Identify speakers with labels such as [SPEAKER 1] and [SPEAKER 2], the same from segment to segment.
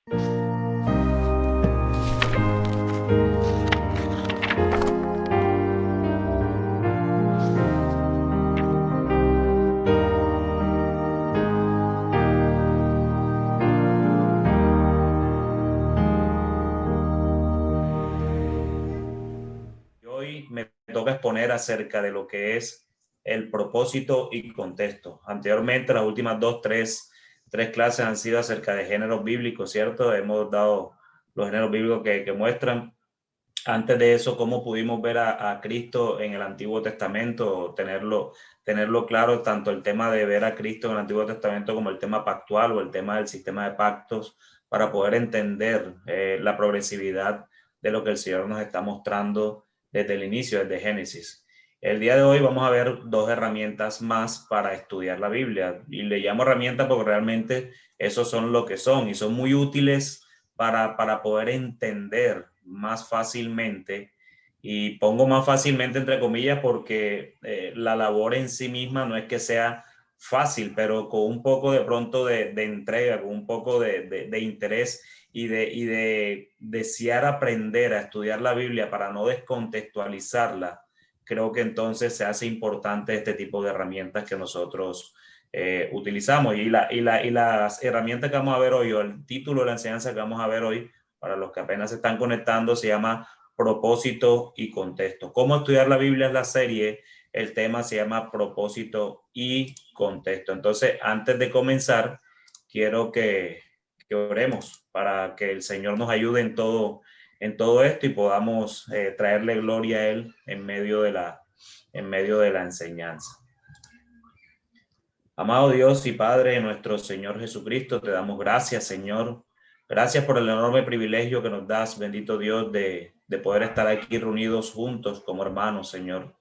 [SPEAKER 1] Hoy me toca exponer acerca de lo que es el propósito y contexto. Anteriormente, las últimas tres clases han sido acerca de géneros bíblicos, ¿cierto? Hemos dado los géneros bíblicos que muestran. Antes de eso, cómo pudimos ver a Cristo en el Antiguo Testamento, tenerlo claro, tanto el tema de ver a Cristo en el Antiguo Testamento como el tema pactual o el tema del sistema de pactos, para poder entender la progresividad de lo que el Señor nos está mostrando desde el inicio, desde Génesis. El día de hoy vamos a ver dos herramientas más para estudiar la Biblia, y le llamo herramientas porque realmente esos son lo que son y son muy útiles para poder entender más fácilmente, y pongo más fácilmente entre comillas porque la labor en sí misma no es que sea fácil, pero con un poco de pronto de entrega, con un poco de interés y de desear aprender a estudiar la Biblia para no descontextualizarla, creo que entonces se hace importante este tipo de herramientas que nosotros utilizamos. Y las herramientas que vamos a ver hoy, o el título de la enseñanza que vamos a ver hoy, para los que apenas se están conectando, se llama Propósito y Contexto. ¿Cómo estudiar la Biblia? Es la serie. El tema se llama Propósito y Contexto. Entonces, antes de comenzar, quiero que oremos para que el Señor nos ayude en todo esto y podamos traerle gloria a Él en medio de la enseñanza. Amado Dios y Padre, nuestro Señor Jesucristo, te damos gracias, Señor. Gracias por el enorme privilegio que nos das, bendito Dios, de poder estar aquí reunidos juntos como hermanos, Señor.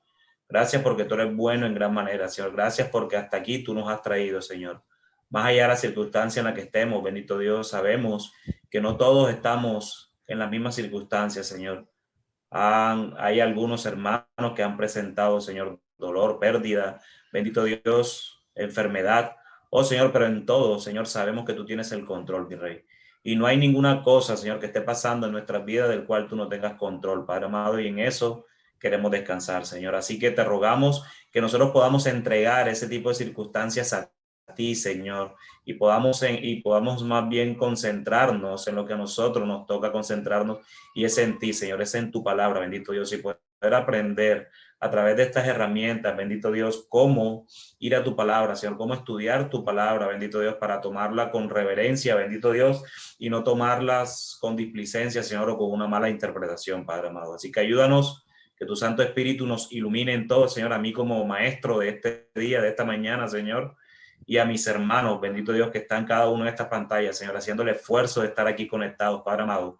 [SPEAKER 1] Gracias porque tú eres bueno en gran manera, Señor. Gracias porque hasta aquí tú nos has traído, Señor. Más allá de la circunstancia en la que estemos, bendito Dios, sabemos que no todos estamos en las mismas circunstancias, Señor. Hay algunos hermanos que han presentado, Señor, dolor, pérdida, bendito Dios, enfermedad. Oh, Señor, pero en todo, Señor, sabemos que tú tienes el control, mi Rey. Y no hay ninguna cosa, Señor, que esté pasando en nuestras vidas del cual tú no tengas control, Padre amado, y en eso queremos descansar, Señor. Así que te rogamos que nosotros podamos entregar ese tipo de circunstancias a ti, Señor, y podamos más bien concentrarnos en lo que a nosotros nos toca concentrarnos, y es en ti, Señor, es en tu palabra, bendito Dios, y poder aprender a través de estas herramientas, bendito Dios, cómo ir a tu palabra, Señor, cómo estudiar tu palabra, bendito Dios, para tomarla con reverencia, bendito Dios, y no tomarlas con displicencia, Señor, o con una mala interpretación, Padre amado. Así que ayúdanos, que tu Santo Espíritu nos ilumine en todo, Señor, a mí como maestro de este día, de esta mañana, Señor, y a mis hermanos, bendito Dios, que están cada uno en estas pantallas, Señor, haciendo el esfuerzo de estar aquí conectados, Padre amado.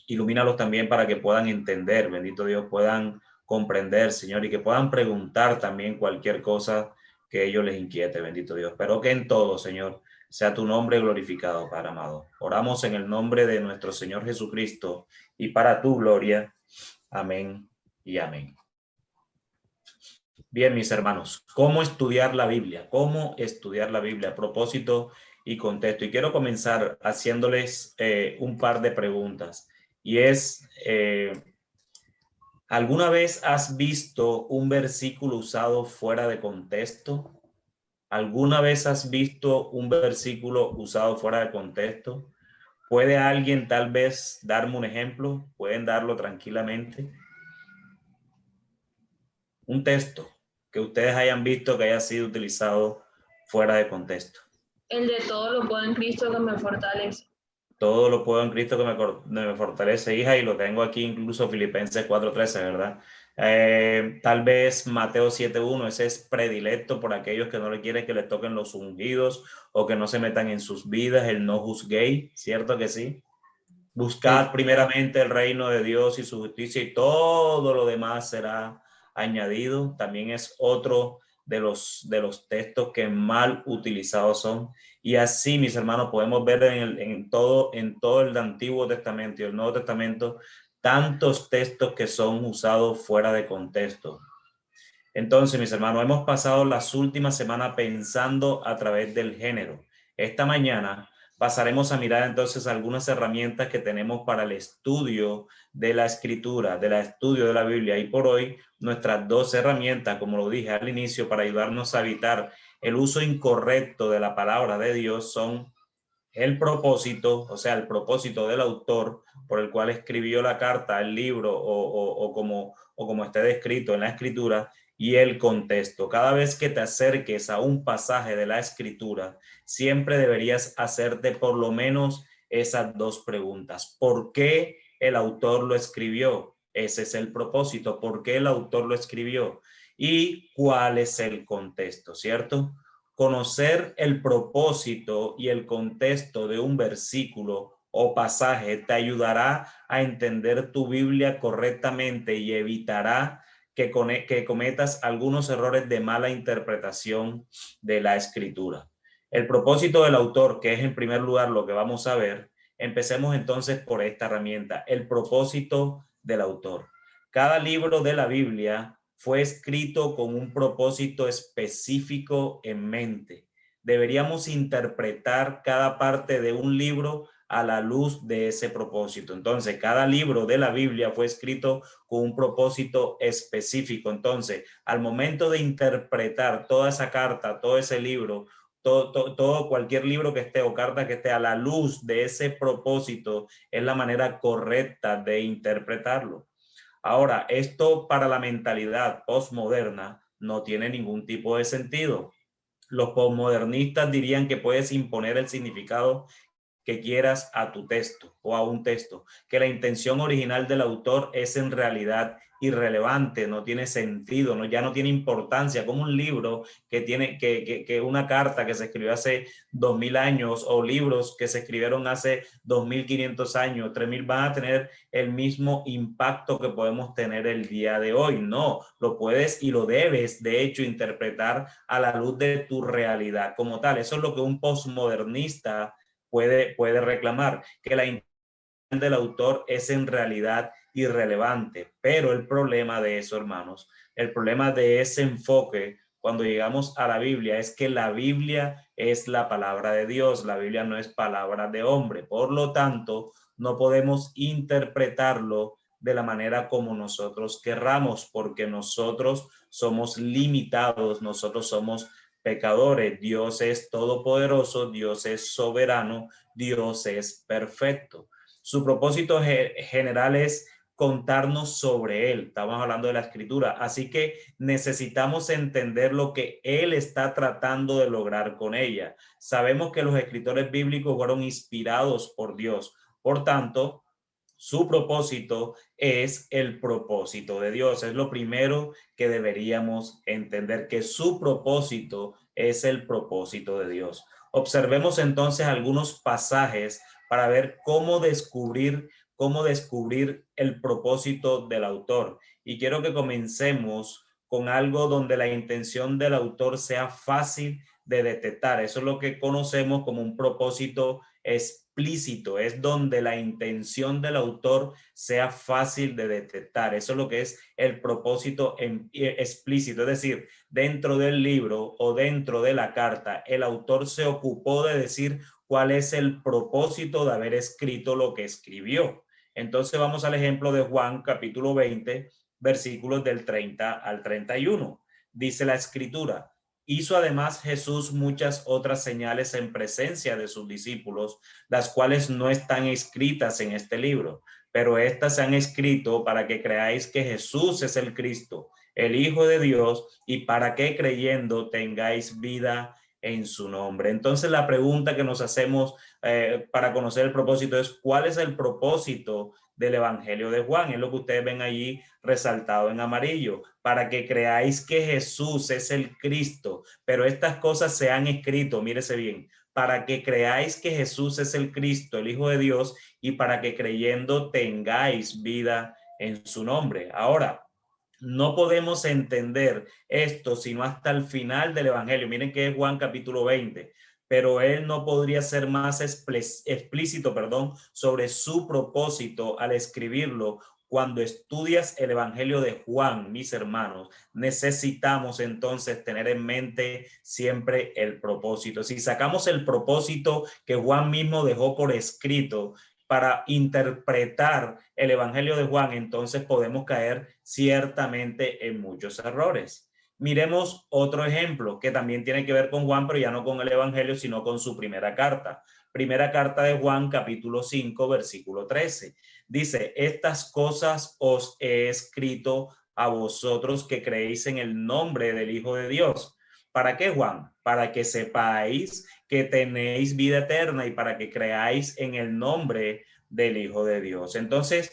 [SPEAKER 1] Ilumínalos también para que puedan entender, bendito Dios, puedan comprender, Señor, y que puedan preguntar también cualquier cosa que ellos les inquiete, bendito Dios. Pero que en todo, Señor, sea tu nombre glorificado, Padre amado. Oramos en el nombre de nuestro Señor Jesucristo y para tu gloria. Amén y amén. Bien, mis hermanos, ¿cómo estudiar la Biblia? ¿Cómo estudiar la Biblia? Propósito y contexto. Y quiero comenzar haciéndoles un par de preguntas. Y es, ¿alguna vez has visto un versículo usado fuera de contexto? ¿Alguna vez has visto un versículo usado fuera de contexto? ¿Puede alguien tal vez darme un ejemplo? ¿Pueden darlo tranquilamente? Un texto que ustedes hayan visto que haya sido utilizado fuera de contexto.
[SPEAKER 2] El de todo lo puedo en Cristo que me fortalece.
[SPEAKER 1] Todo lo puedo en Cristo que me fortalece, hija, y lo tengo aquí incluso Filipenses 4:13, ¿verdad? Tal vez Mateo 7:1, ese es predilecto por aquellos que no le quieren que le toquen los ungidos o que no se metan en sus vidas, el no juzguéis, ¿cierto que sí? Buscad primeramente el reino de Dios y su justicia, y todo lo demás será añadido. También es otro de los textos que mal utilizados son. Y así, mis hermanos, podemos ver en todo el Antiguo Testamento y el Nuevo Testamento tantos textos que son usados fuera de contexto. Entonces, mis hermanos, hemos pasado las últimas semanas pensando a través del género. Esta mañana pasaremos a mirar entonces algunas herramientas que tenemos para el estudio de la Escritura, del estudio de la Biblia. Y por hoy, nuestras dos herramientas, como lo dije al inicio, para ayudarnos a evitar el uso incorrecto de la palabra de Dios son el propósito, o sea, el propósito del autor por el cual escribió la carta, el libro o como esté descrito en la escritura, y el contexto. Cada vez que te acerques a un pasaje de la escritura, siempre deberías hacerte por lo menos esas dos preguntas. ¿Por qué el autor lo escribió? Ese es el propósito. ¿Por qué el autor lo escribió? ¿Y cuál es el contexto? ¿Cierto? Conocer el propósito y el contexto de un versículo o pasaje te ayudará a entender tu Biblia correctamente y evitará que cometas algunos errores de mala interpretación de la escritura. El propósito del autor, que es en primer lugar lo que vamos a ver, empecemos entonces por esta herramienta, el propósito del autor. Cada libro de la Biblia fue escrito con un propósito específico en mente. Deberíamos interpretar cada parte de un libro a la luz de ese propósito. Entonces, cada libro de la Biblia fue escrito con un propósito específico. Entonces, al momento de interpretar toda esa carta, todo ese libro, cualquier libro que esté o carta que esté a la luz de ese propósito, es la manera correcta de interpretarlo. Ahora, esto para la mentalidad postmoderna no tiene ningún tipo de sentido. Los postmodernistas dirían que puedes imponer el significado que quieras a tu texto o a un texto, que la intención original del autor es en realidad irrelevante, no tiene sentido, ya no tiene importancia, como un libro que tiene que una carta que se escribió hace 2000 años o libros que se escribieron hace 2500 años, 3000 van a tener el mismo impacto que podemos tener el día de hoy. No, lo puedes y lo debes de hecho interpretar a la luz de tu realidad como tal. Eso es lo que un postmodernista puede reclamar, que la intención del autor es en realidad irrelevante. Pero el problema de eso, hermanos, el problema de ese enfoque cuando llegamos a la Biblia es que la Biblia es la palabra de Dios, la Biblia no es palabra de hombre. Por lo tanto, no podemos interpretarlo de la manera como nosotros querramos, porque nosotros somos limitados, nosotros somos pecadores. Dios es todopoderoso, Dios es soberano, Dios es perfecto. Su propósito general es contarnos sobre él. Estamos hablando de la escritura, así que necesitamos entender lo que él está tratando de lograr con ella. Sabemos que los escritores bíblicos fueron inspirados por Dios. Por tanto, su propósito es el propósito de Dios. Es lo primero que deberíamos entender, que su propósito es el propósito de Dios. Observemos entonces algunos pasajes para ver cómo descubrir el propósito del autor. Y quiero que comencemos con algo donde la intención del autor sea fácil de detectar. Eso es lo que conocemos como un propósito explícito, es donde la intención del autor sea fácil de detectar. Eso es lo que es el propósito explícito, es decir, dentro del libro o dentro de la carta, el autor se ocupó de decir cuál es el propósito de haber escrito lo que escribió. Entonces vamos al ejemplo de Juan capítulo 20, versículos del 30 al 31. Dice la escritura: hizo además Jesús muchas otras señales en presencia de sus discípulos, las cuales no están escritas en este libro, pero estas se han escrito para que creáis que Jesús es el Cristo, el Hijo de Dios, y para que creyendo tengáis vida en su nombre. Entonces la pregunta que nos hacemos para conocer el propósito es: ¿cuál es el propósito del Evangelio de Juan? Es lo que ustedes ven allí resaltado en amarillo, para que creáis que Jesús es el Cristo. Pero estas cosas se han escrito, mírese bien, para que creáis que Jesús es el Cristo, el Hijo de Dios, y para que creyendo tengáis vida en su nombre. Ahora, no podemos entender esto sino hasta el final del Evangelio. Miren que es Juan capítulo 20, pero él no podría ser más explícito, sobre su propósito al escribirlo, cuando estudias el Evangelio de Juan, mis hermanos, necesitamos entonces tener en mente siempre el propósito. Si sacamos el propósito que Juan mismo dejó por escrito para interpretar el Evangelio de Juan, entonces podemos caer ciertamente en muchos errores. Miremos otro ejemplo que también tiene que ver con Juan, pero ya no con el Evangelio, sino con su primera carta. Primera carta de Juan, capítulo 5, versículo 13. Dice, estas cosas os he escrito a vosotros que creéis en el nombre del Hijo de Dios. ¿Para qué, Juan? Para que sepáis que tenéis vida eterna y para que creáis en el nombre del Hijo de Dios. Entonces,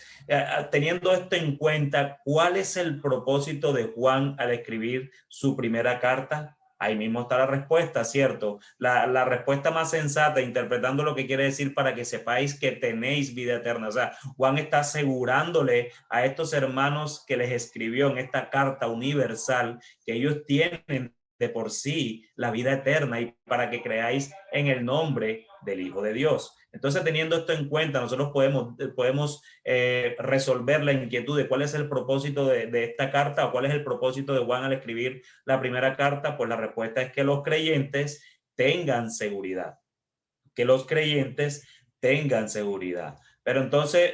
[SPEAKER 1] teniendo esto en cuenta, ¿cuál es el propósito de Juan al escribir su primera carta? Ahí mismo está la respuesta, ¿cierto? La respuesta más sensata, interpretando lo que quiere decir para que sepáis que tenéis vida eterna. O sea, Juan está asegurándole a estos hermanos que les escribió en esta carta universal que ellos tienen de por sí la vida eterna y para que creáis en el nombre del Hijo de Dios. Entonces, teniendo esto en cuenta, nosotros podemos resolver la inquietud de cuál es el propósito de esta carta o cuál es el propósito de Juan al escribir la primera carta. Pues la respuesta es que los creyentes tengan seguridad, que los creyentes tengan seguridad. Pero entonces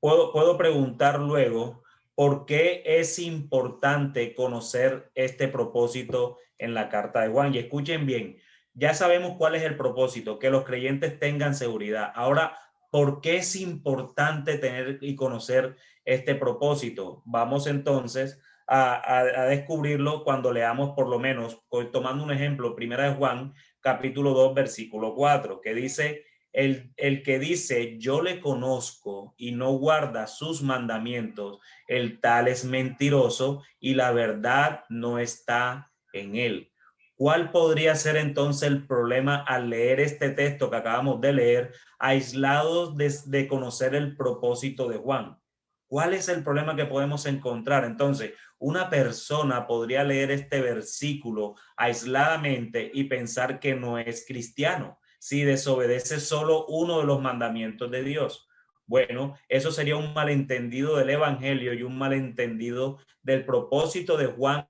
[SPEAKER 1] puedo preguntar luego, ¿por qué es importante conocer este propósito en la carta de Juan? Y escuchen bien, ya sabemos cuál es el propósito, que los creyentes tengan seguridad. Ahora, ¿por qué es importante tener y conocer este propósito? Vamos entonces a descubrirlo cuando leamos, por lo menos, tomando un ejemplo, primera de Juan, capítulo 2, versículo 4, que dice: el que dice yo le conozco y no guarda sus mandamientos, el tal es mentiroso y la verdad no está en él. ¿Cuál podría ser entonces el problema al leer este texto que acabamos de leer, aislados de conocer el propósito de Juan? ¿Cuál es el problema que podemos encontrar? Entonces, una persona podría leer este versículo aisladamente y pensar que no es cristiano si desobedece solo uno de los mandamientos de Dios. Bueno, eso sería un malentendido del evangelio y un malentendido del propósito de Juan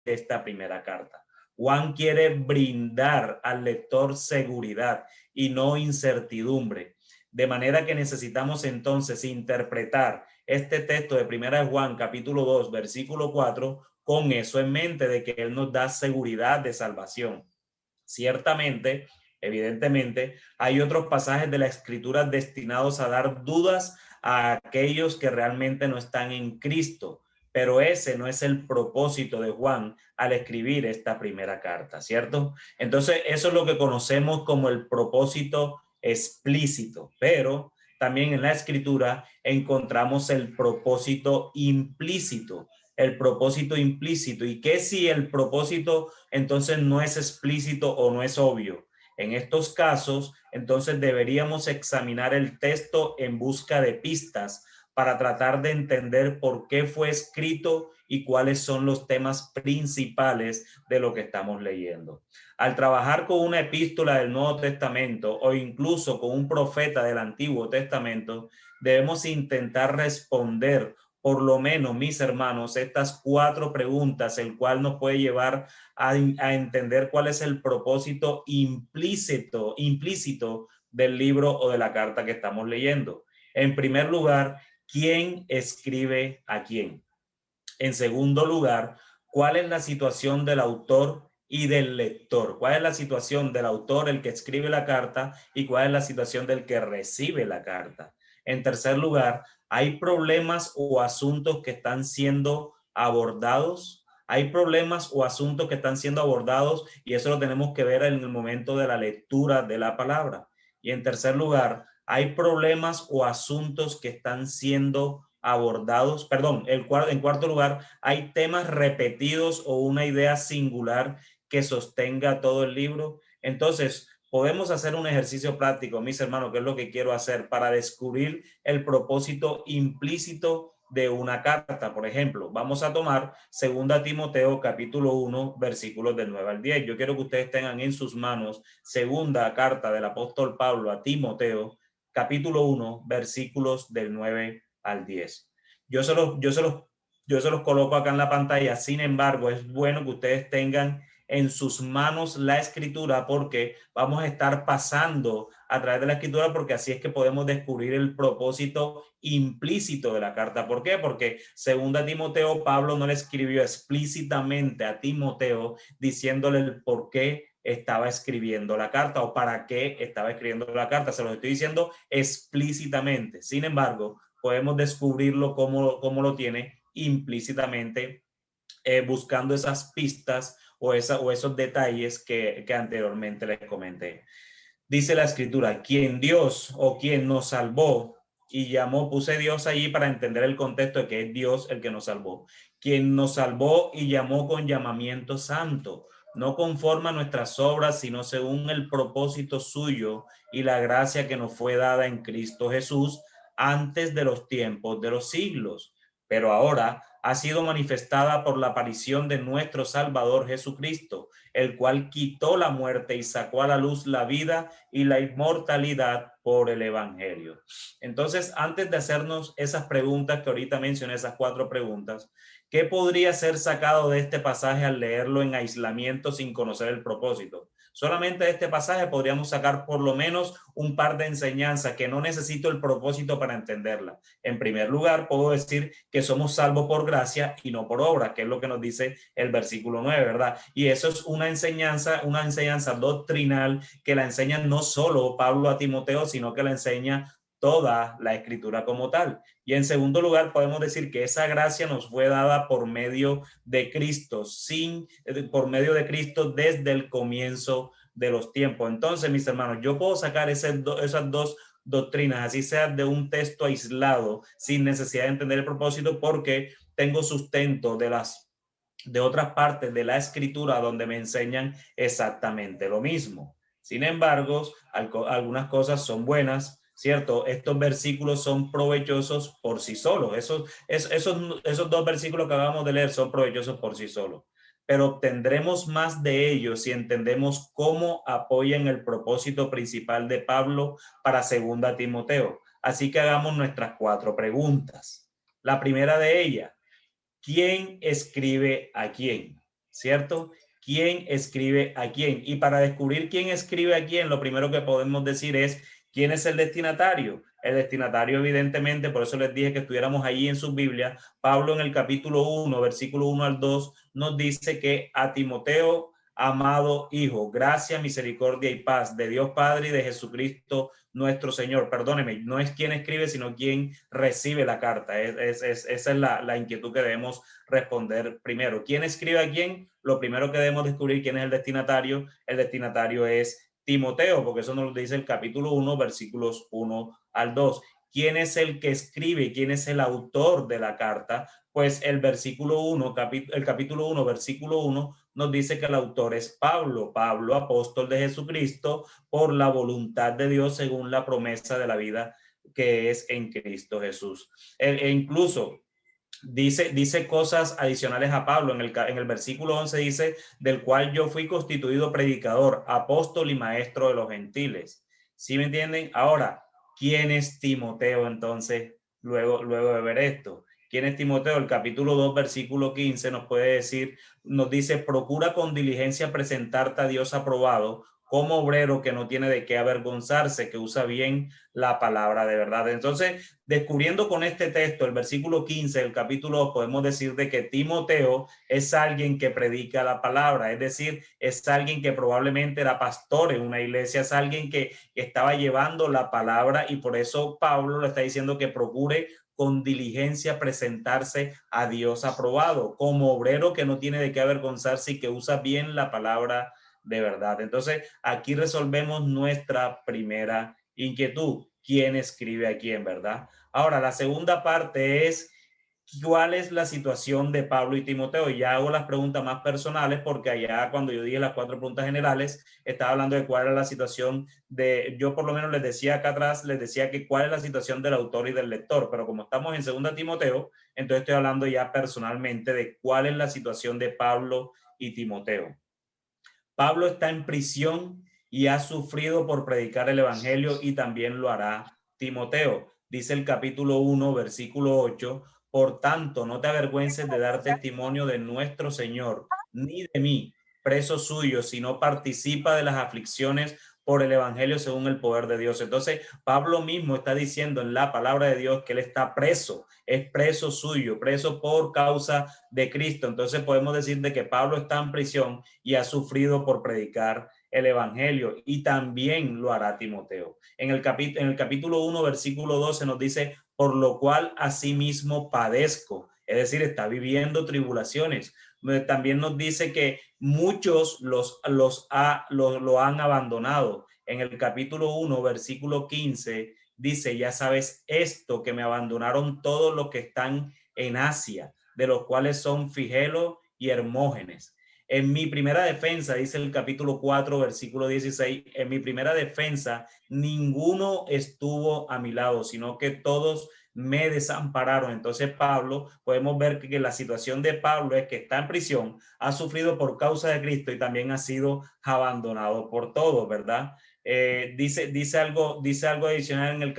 [SPEAKER 1] de esta primera carta. Juan quiere brindar al lector seguridad y no incertidumbre. De manera que necesitamos entonces interpretar este texto de primera de Juan, capítulo 2, versículo 4, con eso en mente, de que él nos da seguridad de salvación. Ciertamente, evidentemente, hay otros pasajes de la Escritura destinados a dar dudas a aquellos que realmente no están en Cristo, pero ese no es el propósito de Juan al escribir esta primera carta, ¿cierto? Entonces, eso es lo que conocemos como el propósito explícito, pero también en la Escritura encontramos el propósito implícito. El propósito implícito. ¿Y qué si el propósito entonces no es explícito o no es obvio? En estos casos, entonces deberíamos examinar el texto en busca de pistas para tratar de entender por qué fue escrito y cuáles son los temas principales de lo que estamos leyendo. Al trabajar con una epístola del Nuevo Testamento o incluso con un profeta del Antiguo Testamento, debemos intentar responder por lo menos, mis hermanos, estas 4 preguntas, el cual nos puede llevar a entender cuál es el propósito implícito del libro o de la carta que estamos leyendo. En primer lugar, ¿quién escribe a quién? En segundo lugar, ¿cuál es la situación del autor y del lector? ¿Cuál es la situación del autor, el que escribe la carta, y cuál es la situación del que recibe la carta? En tercer lugar, ¿hay problemas o asuntos que están siendo abordados? Hay problemas o asuntos que están siendo abordados y eso lo tenemos que ver en el momento de la lectura de la palabra. Y en tercer lugar, ¿hay problemas o asuntos que están siendo abordados? Perdón, en cuarto lugar, ¿hay temas repetidos o una idea singular que sostenga todo el libro? Entonces, podemos hacer un ejercicio práctico, mis hermanos, que es lo que quiero hacer para descubrir el propósito implícito de una carta. Por ejemplo, vamos a tomar 2 Timoteo capítulo 1, versículos del 9 al 10. Yo quiero que ustedes tengan en sus manos segunda carta del apóstol Pablo a Timoteo, capítulo 1, versículos del 9 al 10. Yo se los coloco acá en la pantalla. Sin embargo, es bueno que ustedes tengan en sus manos la escritura, porque vamos a estar pasando a través de la escritura, porque así es que podemos descubrir el propósito implícito de la carta. ¿Por qué? Porque según a Timoteo, Pablo no le escribió explícitamente a Timoteo diciéndole el por qué estaba escribiendo la carta o para qué estaba escribiendo la carta. Se lo estoy diciendo explícitamente. Sin embargo, podemos descubrirlo cómo lo tiene implícitamente, buscando esas pistas o esos detalles que anteriormente les comenté. Dice la escritura, quien Dios o quien nos salvó y llamó, puse Dios allí para entender el contexto de que es Dios el que nos salvó. Quien nos salvó y llamó con llamamiento santo, no conforme a nuestras obras, sino según el propósito suyo y la gracia que nos fue dada en Cristo Jesús antes de los tiempos de los siglos, pero ahora ha sido manifestada por la aparición de nuestro Salvador Jesucristo, el cual quitó la muerte y sacó a la luz la vida y la inmortalidad por el Evangelio. Entonces, antes de hacernos esas preguntas que ahorita mencioné, esas 4 preguntas, ¿qué podría ser sacado de este pasaje al leerlo en aislamiento sin conocer el propósito? Solamente de este pasaje podríamos sacar por lo menos un par de enseñanzas que no necesito el propósito para entenderla. En primer lugar, puedo decir que somos salvos por gracia y no por obra, que es lo que nos dice el versículo 9, ¿verdad? Y eso es una enseñanza doctrinal que la enseña no solo Pablo a Timoteo, sino que la enseña toda la escritura como tal. Y en segundo lugar, podemos decir que esa gracia nos fue dada por medio de Cristo, por medio de Cristo desde el comienzo de los tiempos. Entonces, mis hermanos, yo puedo sacar esas dos doctrinas, así sea de un texto aislado, sin necesidad de entender el propósito, porque tengo sustento de otras partes de la escritura donde me enseñan exactamente lo mismo. Sin embargo, algunas cosas son buenas, ¿cierto? Estos versículos son provechosos por sí solos. Esos 2 versículos que acabamos de leer son provechosos por sí solos. Pero obtendremos más de ellos si entendemos cómo apoyan el propósito principal de Pablo para 2 Timoteo. Así que hagamos nuestras 4 preguntas. La primera de ellas, ¿quién escribe a quién? ¿Cierto? ¿Quién escribe a quién? Y para descubrir quién escribe a quién, lo primero que podemos decir es ¿quién es el destinatario? El destinatario, evidentemente, por eso les dije que estuviéramos allí en su Biblia. Pablo en el capítulo 1, versículo 1 al 2, nos dice que a Timoteo, amado hijo, gracia, misericordia y paz de Dios Padre y de Jesucristo nuestro Señor. Perdóneme, no es quien escribe, sino quien recibe la carta. Esa es la inquietud que debemos responder primero. ¿Quién escribe a quién? Lo primero que debemos descubrir quién es el destinatario. El destinatario es Timoteo, porque eso nos lo dice el capítulo 1, versículos 1 al 2. ¿Quién es el que escribe? ¿Quién es el autor de la carta? Pues el versículo 1, el capítulo 1, versículo 1, nos dice que el autor es Pablo, apóstol de Jesucristo, por la voluntad de Dios según la promesa de la vida que es en Cristo Jesús. Incluso dice cosas adicionales a Pablo. En el versículo 11 dice, del cual yo fui constituido predicador, apóstol y maestro de los gentiles. ¿Sí me entienden? Ahora, ¿quién es Timoteo entonces? Luego de ver esto. ¿Quién es Timoteo? El capítulo 2, versículo 15 nos dice, procura con diligencia presentarte a Dios aprobado, como obrero que no tiene de qué avergonzarse, que usa bien la palabra de verdad. Entonces, descubriendo con este texto, el versículo 15 del capítulo 2, podemos decir de que Timoteo es alguien que predica la palabra, es decir, es alguien que probablemente era pastor en una iglesia, es alguien que estaba llevando la palabra, y por eso Pablo le está diciendo que procure con diligencia presentarse a Dios aprobado, como obrero que no tiene de qué avergonzarse y que usa bien la palabra de verdad. Entonces, aquí resolvemos nuestra primera inquietud. ¿Quién escribe a quién, verdad? Ahora, la segunda parte es ¿cuál es la situación de Pablo y Timoteo? Y ya hago las preguntas más personales, porque allá cuando yo dije las 4 preguntas generales, estaba hablando de cuál era la situación yo por lo menos les decía acá atrás, les decía que cuál es la situación del autor y del lector, pero como estamos en 2 Timoteo, entonces estoy hablando ya personalmente de cuál es la situación de Pablo y Timoteo. Pablo está en prisión y ha sufrido por predicar el evangelio, y también lo hará Timoteo. Dice el capítulo 1, versículo 8, Por tanto, no te avergüences de dar testimonio de nuestro Señor, ni de mí, preso suyo, sino participa de las aflicciones por el evangelio según el poder de Dios. Entonces, Pablo mismo está diciendo en la palabra de Dios que él está preso, es preso suyo, preso por causa de Cristo. Entonces podemos decir de que Pablo está en prisión y ha sufrido por predicar el evangelio, y también lo hará Timoteo. En el capítulo 1, versículo 12 nos dice: por lo cual asimismo padezco, es decir, está viviendo tribulaciones. También nos dice que muchos lo han abandonado. En el capítulo 1, versículo 15, dice: ya sabes esto, que me abandonaron todos los que están en Asia, de los cuales son Figelo y Hermógenes. En mi primera defensa, dice el capítulo 4, versículo 16, en mi primera defensa ninguno estuvo a mi lado, sino que todos me desampararon. Entonces Pablo, podemos ver que la situación de Pablo es que está en prisión, ha sufrido por causa de Cristo y también ha sido abandonado por todos, ¿verdad? Dice algo adicional en el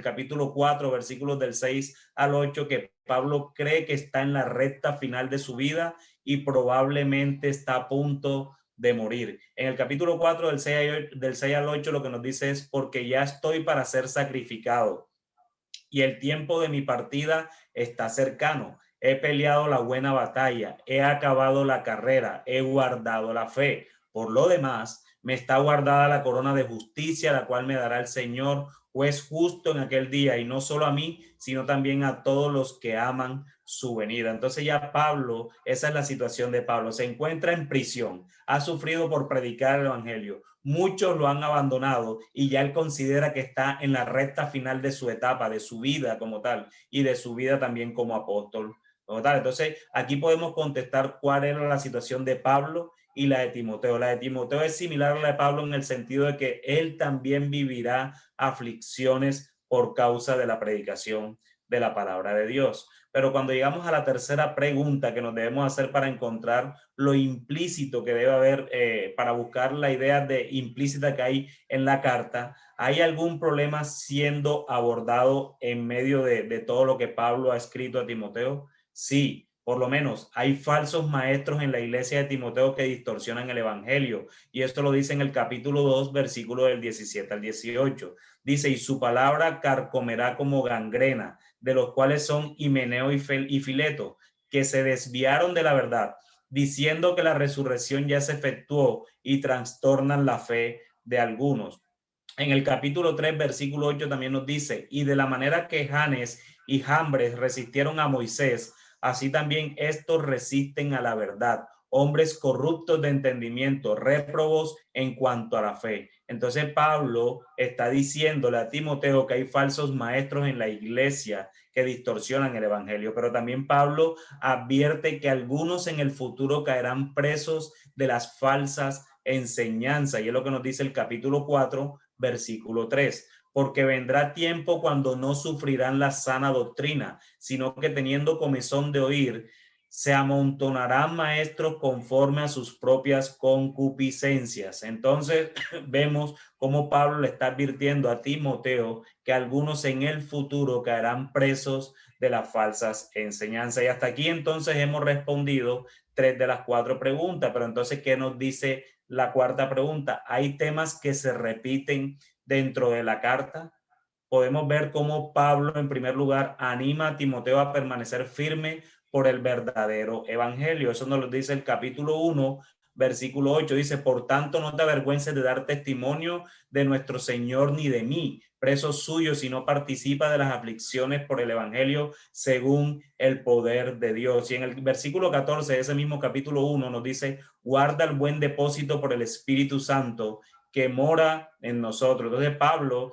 [SPEAKER 1] capítulo 4, versículos del 6 al 8, que Pablo cree que está en la recta final de su vida y probablemente está a punto de morir. En el capítulo 4, del 6 al 8, lo que nos dice es: porque ya estoy para ser sacrificado y el tiempo de mi partida está cercano. He peleado la buena batalla, he acabado la carrera, he guardado la fe. Por lo demás, me está guardada la corona de justicia, la cual me dará el Señor, juez justo, en aquel día, y no solo a mí, sino también a todos los que aman su venida. Entonces ya Pablo, esa es la situación de Pablo, se encuentra en prisión, ha sufrido por predicar el evangelio, muchos lo han abandonado y ya él considera que está en la recta final de su etapa, de su vida como tal, y de su vida también como apóstol como tal. Entonces aquí podemos contestar cuál era la situación de Pablo y la de Timoteo. La de Timoteo es similar a la de Pablo en el sentido de que él también vivirá aflicciones por causa de la predicación de la palabra de Dios. Pero cuando llegamos a la tercera pregunta que nos debemos hacer para encontrar lo implícito que debe haber, para buscar la idea de implícita que hay en la carta, ¿hay algún problema siendo abordado en medio de todo lo que Pablo ha escrito a Timoteo? Sí, por lo menos hay falsos maestros en la iglesia de Timoteo que distorsionan el evangelio, y esto lo dice en el capítulo 2, versículo del 17 al 18. Dice: y su palabra carcomerá como gangrena, de los cuales son Himeneo y Fileto, que se desviaron de la verdad, diciendo que la resurrección ya se efectuó, y trastornan la fe de algunos. En el capítulo 3, versículo 8 también nos dice: y de la manera que Janes y Jambres resistieron a Moisés, así también estos resisten a la verdad, hombres corruptos de entendimiento, réprobos en cuanto a la fe. Entonces Pablo está diciéndole a Timoteo que hay falsos maestros en la iglesia que distorsionan el evangelio, pero también Pablo advierte que algunos en el futuro caerán presos de las falsas enseñanzas, y es lo que nos dice el capítulo 4, versículo 3: porque vendrá tiempo cuando no sufrirán la sana doctrina, sino que teniendo comezón de oír, se amontonarán maestros conforme a sus propias concupiscencias. Entonces vemos cómo Pablo le está advirtiendo a Timoteo que algunos en el futuro caerán presos de las falsas enseñanzas. Y hasta aquí entonces hemos respondido 3 de las 4 preguntas, pero entonces, ¿qué nos dice la cuarta pregunta? ¿Hay temas que se repiten dentro de la carta? Podemos ver cómo Pablo, en primer lugar, anima a Timoteo a permanecer firme por el verdadero evangelio. Eso nos lo dice el capítulo 1, versículo 8. Dice: por tanto, no te avergüences de dar testimonio de nuestro Señor ni de mí, preso suyo, si no participa de las aflicciones por el evangelio según el poder de Dios. Y en el versículo 14 de ese mismo capítulo 1 nos dice: guarda el buen depósito por el Espíritu Santo que mora en nosotros. Entonces Pablo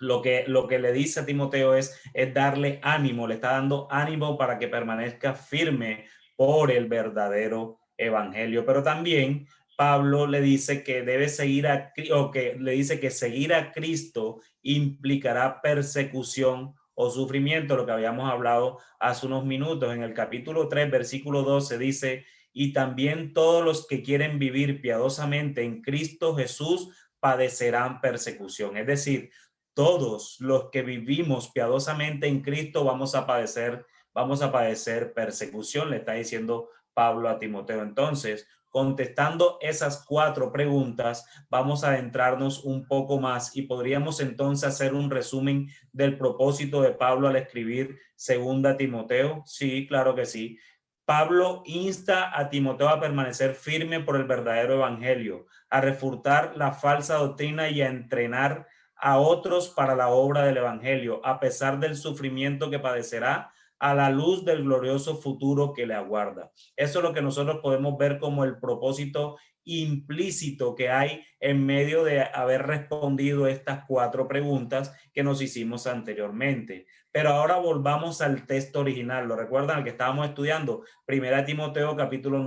[SPEAKER 1] lo que le dice a Timoteo es darle ánimo, le está dando ánimo para que permanezca firme por el verdadero evangelio. Pero también Pablo le dice que debe seguir le dice que seguir a Cristo implicará persecución o sufrimiento, lo que habíamos hablado hace unos minutos. En el capítulo 3, versículo 12 dice: y también todos los que quieren vivir piadosamente en Cristo Jesús padecerán persecución. Es decir, todos los que vivimos piadosamente en Cristo vamos a padecer vamos a padecer persecución, le está diciendo Pablo a Timoteo. Entonces, contestando esas 4 preguntas, vamos a adentrarnos un poco más y podríamos entonces hacer un resumen del propósito de Pablo al escribir 2 Timoteo. Sí, claro que sí. Pablo insta a Timoteo a permanecer firme por el verdadero evangelio, a refutar la falsa doctrina y a entrenar a otros para la obra del evangelio, a pesar del sufrimiento que padecerá, a la luz del glorioso futuro que le aguarda. Eso es lo que nosotros podemos ver como el propósito implícito que hay en medio de haber respondido estas 4 preguntas que nos hicimos anteriormente. Pero ahora volvamos al texto original. ¿Lo recuerdan? El que estábamos estudiando, 1 Timoteo capítulo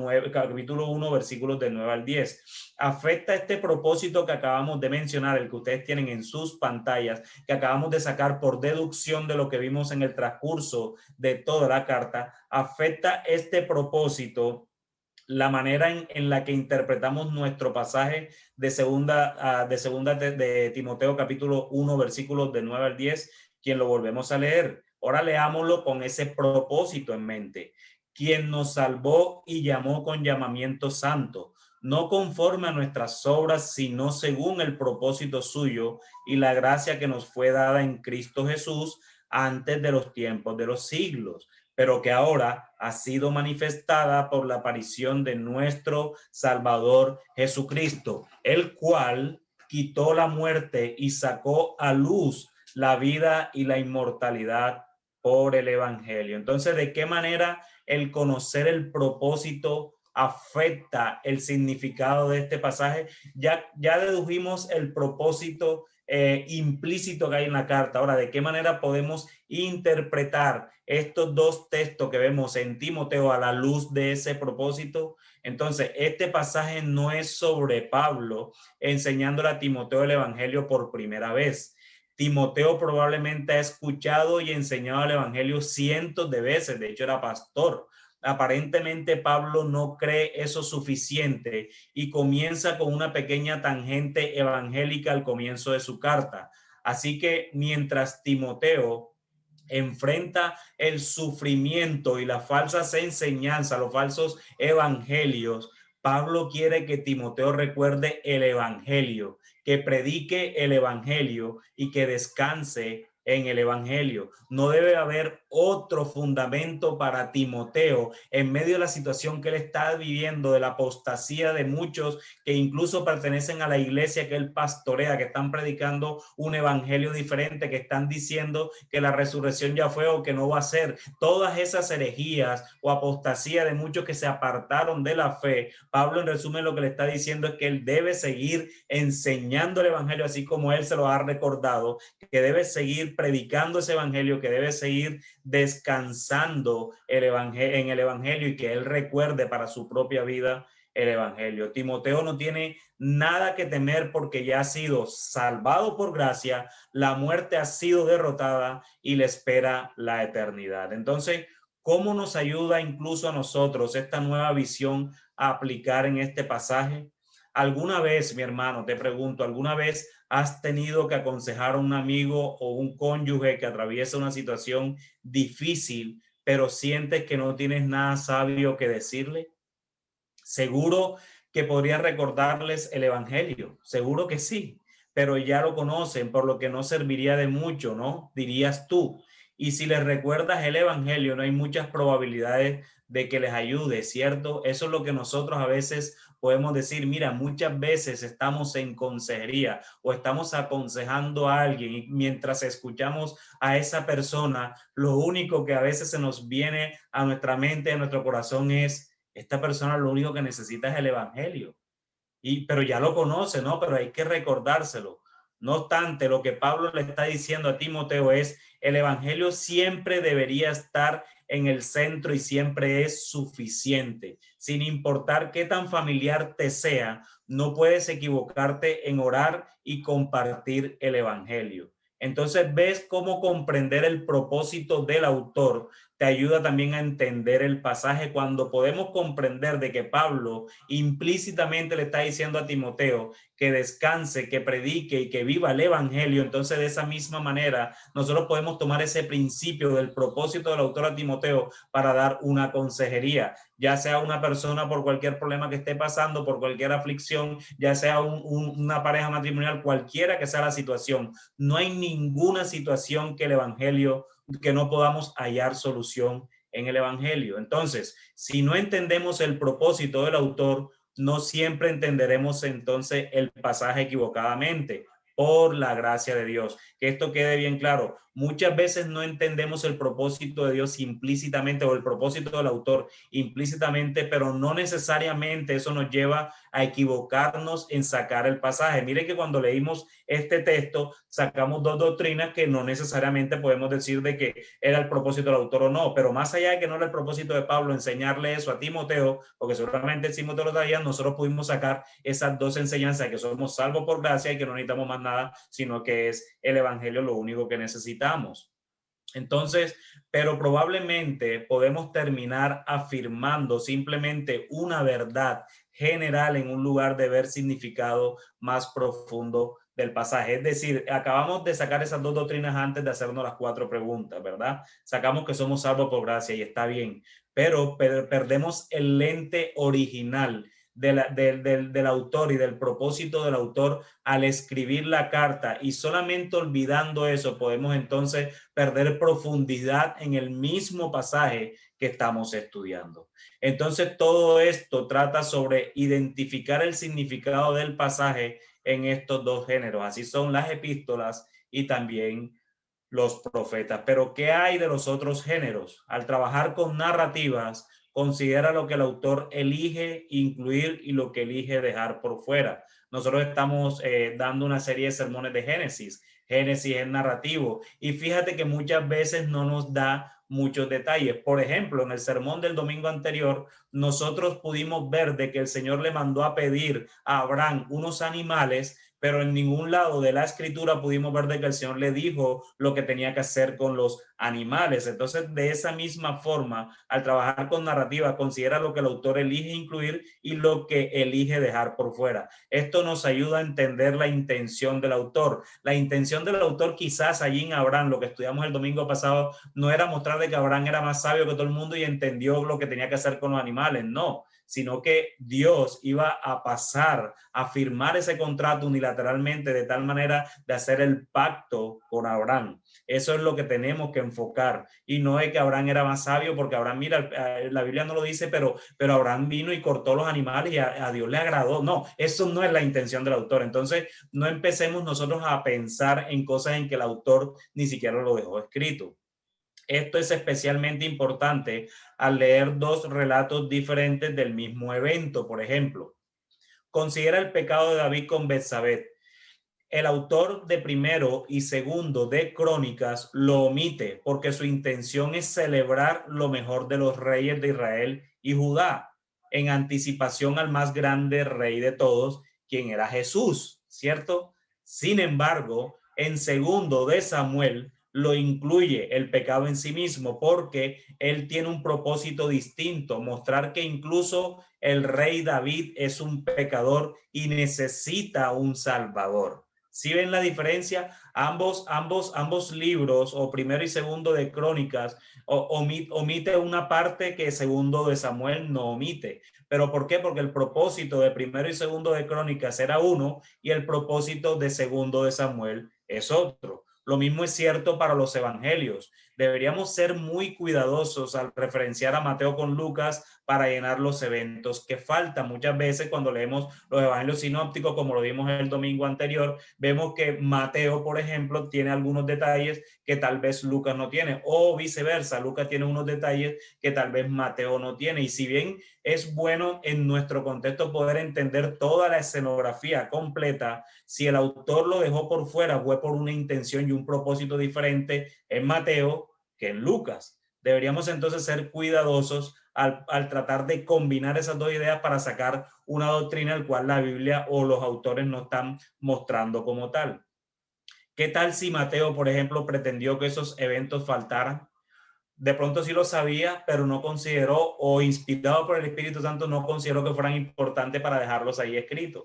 [SPEAKER 1] 1, versículos del 9 al 10. Afecta este propósito que acabamos de mencionar, el que ustedes tienen en sus pantallas, que acabamos de sacar por deducción de lo que vimos en el transcurso de toda la carta. Afecta este propósito la manera en la que interpretamos nuestro pasaje de segunda de Timoteo capítulo 1 versículos de 9 al 10, quien lo volvemos a leer. Ahora leámoslo con ese propósito en mente. Quien nos salvó y llamó con llamamiento santo, no conforme a nuestras obras, sino según el propósito suyo y la gracia que nos fue dada en Cristo Jesús antes de los tiempos de los siglos, pero que ahora ha sido manifestada por la aparición de nuestro Salvador Jesucristo, el cual quitó la muerte y sacó a luz la vida y la inmortalidad por el evangelio. Entonces, ¿de qué manera el conocer el propósito afecta el significado de este pasaje? Ya dedujimos el propósito implícito que hay en la carta. Ahora, ¿de qué manera podemos interpretar estos 2 textos que vemos en Timoteo a la luz de ese propósito? Entonces, este pasaje no es sobre Pablo enseñándole a Timoteo el evangelio por primera vez. Timoteo probablemente ha escuchado y enseñado el evangelio cientos de veces. De hecho, era pastor. Aparentemente Pablo no cree eso suficiente y comienza con una pequeña tangente evangélica al comienzo de su carta. Así que mientras Timoteo enfrenta el sufrimiento y las falsas enseñanzas, los falsos evangelios, Pablo quiere que Timoteo recuerde el evangelio, que predique el evangelio y que descanse en el evangelio. No debe haber otro fundamento para Timoteo en medio de la situación que él está viviendo, de la apostasía de muchos que incluso pertenecen a la iglesia que él pastorea, que están predicando un evangelio diferente, que están diciendo que la resurrección ya fue o que no va a ser. Todas esas herejías o apostasía de muchos que se apartaron de la fe, Pablo en resumen lo que le está diciendo es que él debe seguir enseñando el evangelio así como él se lo ha recordado, que debe seguir predicando ese evangelio, que debe seguir descansando en el evangelio y que él recuerde para su propia vida el evangelio. Timoteo no tiene nada que temer porque ya ha sido salvado por gracia, la muerte ha sido derrotada y le espera la eternidad. Entonces, ¿cómo nos ayuda incluso a nosotros esta nueva visión a aplicar en este pasaje? ¿Alguna vez, mi hermano, te pregunto, alguna vez has tenido que aconsejar a un amigo o un cónyuge que atraviesa una situación difícil, pero sientes que no tienes nada sabio que decirle? Seguro que podrías recordarles el evangelio, seguro que sí, pero ya lo conocen, por lo que no serviría de mucho, ¿no? Dirías tú. Y si les recuerdas el evangelio, no hay muchas probabilidades de que les ayude, ¿cierto? Eso es lo que nosotros a veces podemos decir. Mira, muchas veces estamos en consejería o estamos aconsejando a alguien y mientras escuchamos a esa persona, lo único que a veces se nos viene a nuestra mente, a nuestro corazón es: esta persona lo único que necesita es el evangelio. Pero ya lo conoce, ¿no? Pero hay que recordárselo. No obstante, lo que Pablo le está diciendo a Timoteo es: el evangelio siempre debería estar en el centro y siempre es suficiente. Sin importar qué tan familiar te sea, no puedes equivocarte en orar y compartir el evangelio. Entonces ves cómo comprender el propósito del autor te ayuda también a entender el pasaje cuando podemos comprender de que Pablo implícitamente le está diciendo a Timoteo que descanse, que predique y que viva el evangelio. Entonces, de esa misma manera, nosotros podemos tomar ese principio del propósito del autor a Timoteo para dar una consejería, ya sea una persona por cualquier problema que esté pasando, por cualquier aflicción, ya sea una pareja matrimonial, cualquiera que sea la situación. No hay ninguna situación que el evangelio, que no podamos hallar solución en el evangelio. Entonces, si no entendemos el propósito del autor, no siempre entenderemos entonces el pasaje equivocadamente, por la gracia de Dios. Que esto quede bien claro. Muchas veces no entendemos el propósito de Dios implícitamente, o el propósito del autor implícitamente, pero no necesariamente eso nos lleva a equivocarnos en sacar el pasaje. Mire que cuando leímos este texto, sacamos dos doctrinas que no necesariamente podemos decir de que era el propósito del autor o no, pero más allá de que no era el propósito de Pablo enseñarle eso a Timoteo, porque seguramente Timoteo lo traía, nosotros pudimos sacar esas dos enseñanzas, que somos salvos por gracia y que no necesitamos más nada, sino que es el evangelio lo único que necesitamos. Entonces, pero probablemente podemos terminar afirmando simplemente una verdad general en un lugar de ver significado más profundo del pasaje. Es decir, acabamos de sacar esas dos doctrinas antes de hacernos las cuatro preguntas, ¿verdad? Sacamos que somos salvos por gracia y está bien, pero perdemos el lente original del autor y del propósito del autor al escribir la carta, y solamente olvidando eso podemos entonces perder profundidad en el mismo pasaje que estamos estudiando. Entonces todo esto trata sobre identificar el significado del pasaje en estos dos géneros. Así son las epístolas y también los profetas. Pero ¿qué hay de los otros géneros? Al trabajar con narrativas, considera lo que el autor elige incluir y lo que elige dejar por fuera. Nosotros estamos dando una serie de sermones de Génesis. Génesis es narrativo y fíjate que muchas veces no nos da muchos detalles. Por ejemplo, en el sermón del domingo anterior, nosotros pudimos ver de que el Señor le mandó a pedir a Abraham unos animales, pero en ningún lado de la escritura pudimos ver de que el Señor le dijo lo que tenía que hacer con los animales. Entonces, de esa misma forma, al trabajar con narrativa, considera lo que el autor elige incluir y lo que elige dejar por fuera. Esto nos ayuda a entender la intención del autor. La intención del autor quizás allí en Abraham, lo que estudiamos el domingo pasado, no era mostrar de que Abraham era más sabio que todo el mundo y entendió lo que tenía que hacer con los animales, no, sino que Dios iba a pasar a firmar ese contrato unilateralmente de tal manera de hacer el pacto con Abraham. Eso es lo que tenemos que enfocar, y no es que Abraham era más sabio, porque Abraham, mira, la Biblia no lo dice, pero Abraham vino y cortó los animales y a Dios le agradó. No, eso no es la intención del autor. Entonces, no empecemos nosotros a pensar en cosas en que el autor ni siquiera lo dejó escrito. Esto es especialmente importante al leer dos relatos diferentes del mismo evento. Por ejemplo, considera el pecado de David con Betsabé. El autor de primero y segundo de Crónicas lo omite porque su intención es celebrar lo mejor de los reyes de Israel y Judá, en anticipación al más grande rey de todos, quien era Jesús, ¿cierto? Sin embargo, en segundo de Samuel lo incluye el pecado en sí mismo, porque él tiene un propósito distinto: mostrar que incluso el rey David es un pecador y necesita un salvador. ¿Sí ven la diferencia? Ambos libros, o primero y segundo de Crónicas, omite una parte que segundo de Samuel no omite. ¿Pero por qué? Porque el propósito de primero y segundo de Crónicas era uno y el propósito de segundo de Samuel es otro. Lo mismo es cierto para los evangelios. Deberíamos ser muy cuidadosos al referenciar a Mateo con Lucas para llenar los eventos que faltan. Muchas veces cuando leemos los evangelios sinópticos, como lo vimos el domingo anterior, vemos que Mateo, por ejemplo, tiene algunos detalles que tal vez Lucas no tiene, o viceversa, Lucas tiene unos detalles que tal vez Mateo no tiene. Y si bien es bueno en nuestro contexto poder entender toda la escenografía completa, si el autor lo dejó por fuera fue por una intención y un propósito diferente en Mateo que en Lucas. Deberíamos entonces ser cuidadosos al tratar de combinar esas dos ideas para sacar una doctrina al cual la Biblia o los autores no están mostrando como tal. ¿Qué tal si Mateo, por ejemplo, pretendió que esos eventos faltaran? de pronto sí lo sabía, pero no consideró, o inspirado por el Espíritu Santo, no consideró que fueran importantes para dejarlos ahí escritos.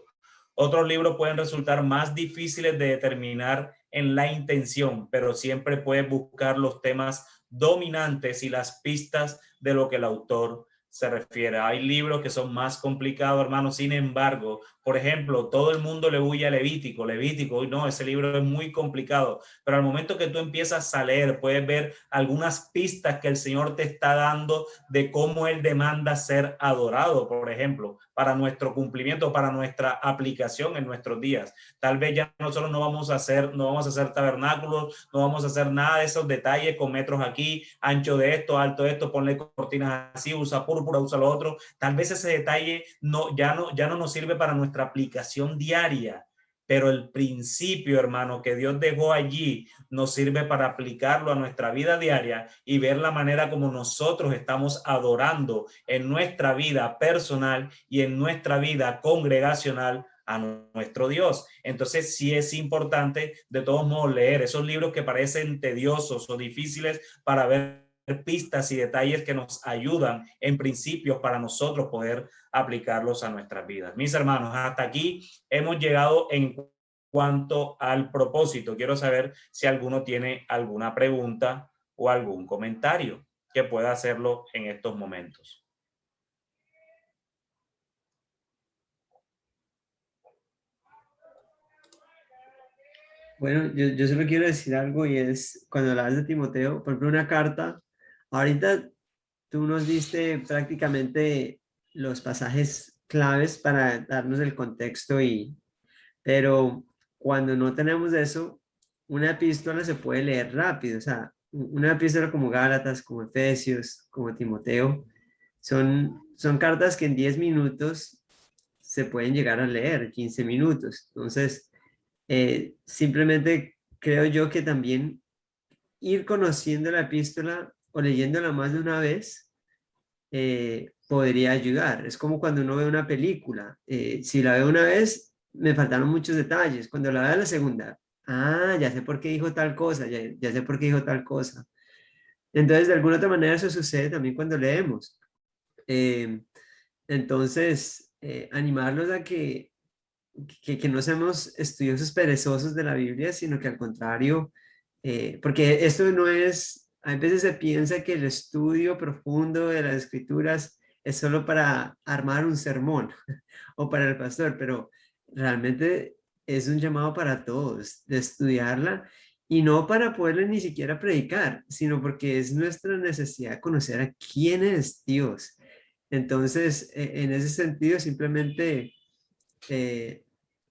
[SPEAKER 1] Otros libros pueden resultar más difíciles de determinar en la intención, pero siempre puedes buscar los temas dominantes y las pistas de lo que el autor se refiere. Hay libros que son más complicados, hermano. Sin embargo, por ejemplo, todo el mundo le huye a Levítico. Levítico, no, ese libro es muy complicado. Pero al momento que tú empiezas a leer, puedes ver algunas pistas que el Señor te está dando de cómo Él demanda ser adorado, por ejemplo, para nuestro cumplimiento, para nuestra aplicación en nuestros días. Tal vez ya nosotros no vamos a hacer tabernáculos, no vamos a hacer nada de esos detalles con metros aquí, ancho de esto, alto de esto, ponle cortinas así, usa púrpura, usa lo otro. Tal vez ese detalle ya no nos sirve para nuestra aplicación diaria, pero el principio, hermano, que Dios dejó allí nos sirve para aplicarlo a nuestra vida diaria y ver la manera como nosotros estamos adorando en nuestra vida personal y en nuestra vida congregacional a nuestro Dios. Entonces sí es importante de todos modos leer esos libros que parecen tediosos o difíciles para ver pistas y detalles que nos ayudan en principios para nosotros poder aplicarlos a nuestras vidas. Mis hermanos, hasta aquí hemos llegado en cuanto al propósito. Quiero saber si alguno tiene alguna pregunta o algún comentario que pueda hacerlo en estos momentos.
[SPEAKER 3] Bueno, yo solo quiero decir algo y es, cuando hablas de Timoteo, por ejemplo, una carta, ahorita tú nos diste prácticamente los pasajes claves para darnos el contexto, pero cuando no tenemos eso, una epístola se puede leer rápido, o sea, una epístola como Gálatas, como Efesios, como Timoteo, son cartas que en 10 minutos se pueden llegar a leer, 15 minutos. Entonces, simplemente creo yo que también ir conociendo la epístola o leyéndola más de una vez podría ayudar. Es como cuando uno ve una película. Si la veo una vez, me faltaron muchos detalles. Cuando la veo la segunda, ya sé por qué dijo tal cosa, ya sé por qué dijo tal cosa. Entonces, de alguna otra manera, eso sucede también cuando leemos. Entonces, animarlos a que no seamos estudiosos perezosos de la Biblia, sino que al contrario, porque esto no es, a veces se piensa que el estudio profundo de las escrituras es solo para armar un sermón o para el pastor, pero realmente es un llamado para todos de estudiarla y no para poderle ni siquiera predicar, sino porque es nuestra necesidad de conocer a quién es Dios. Entonces, en ese sentido, simplemente eh,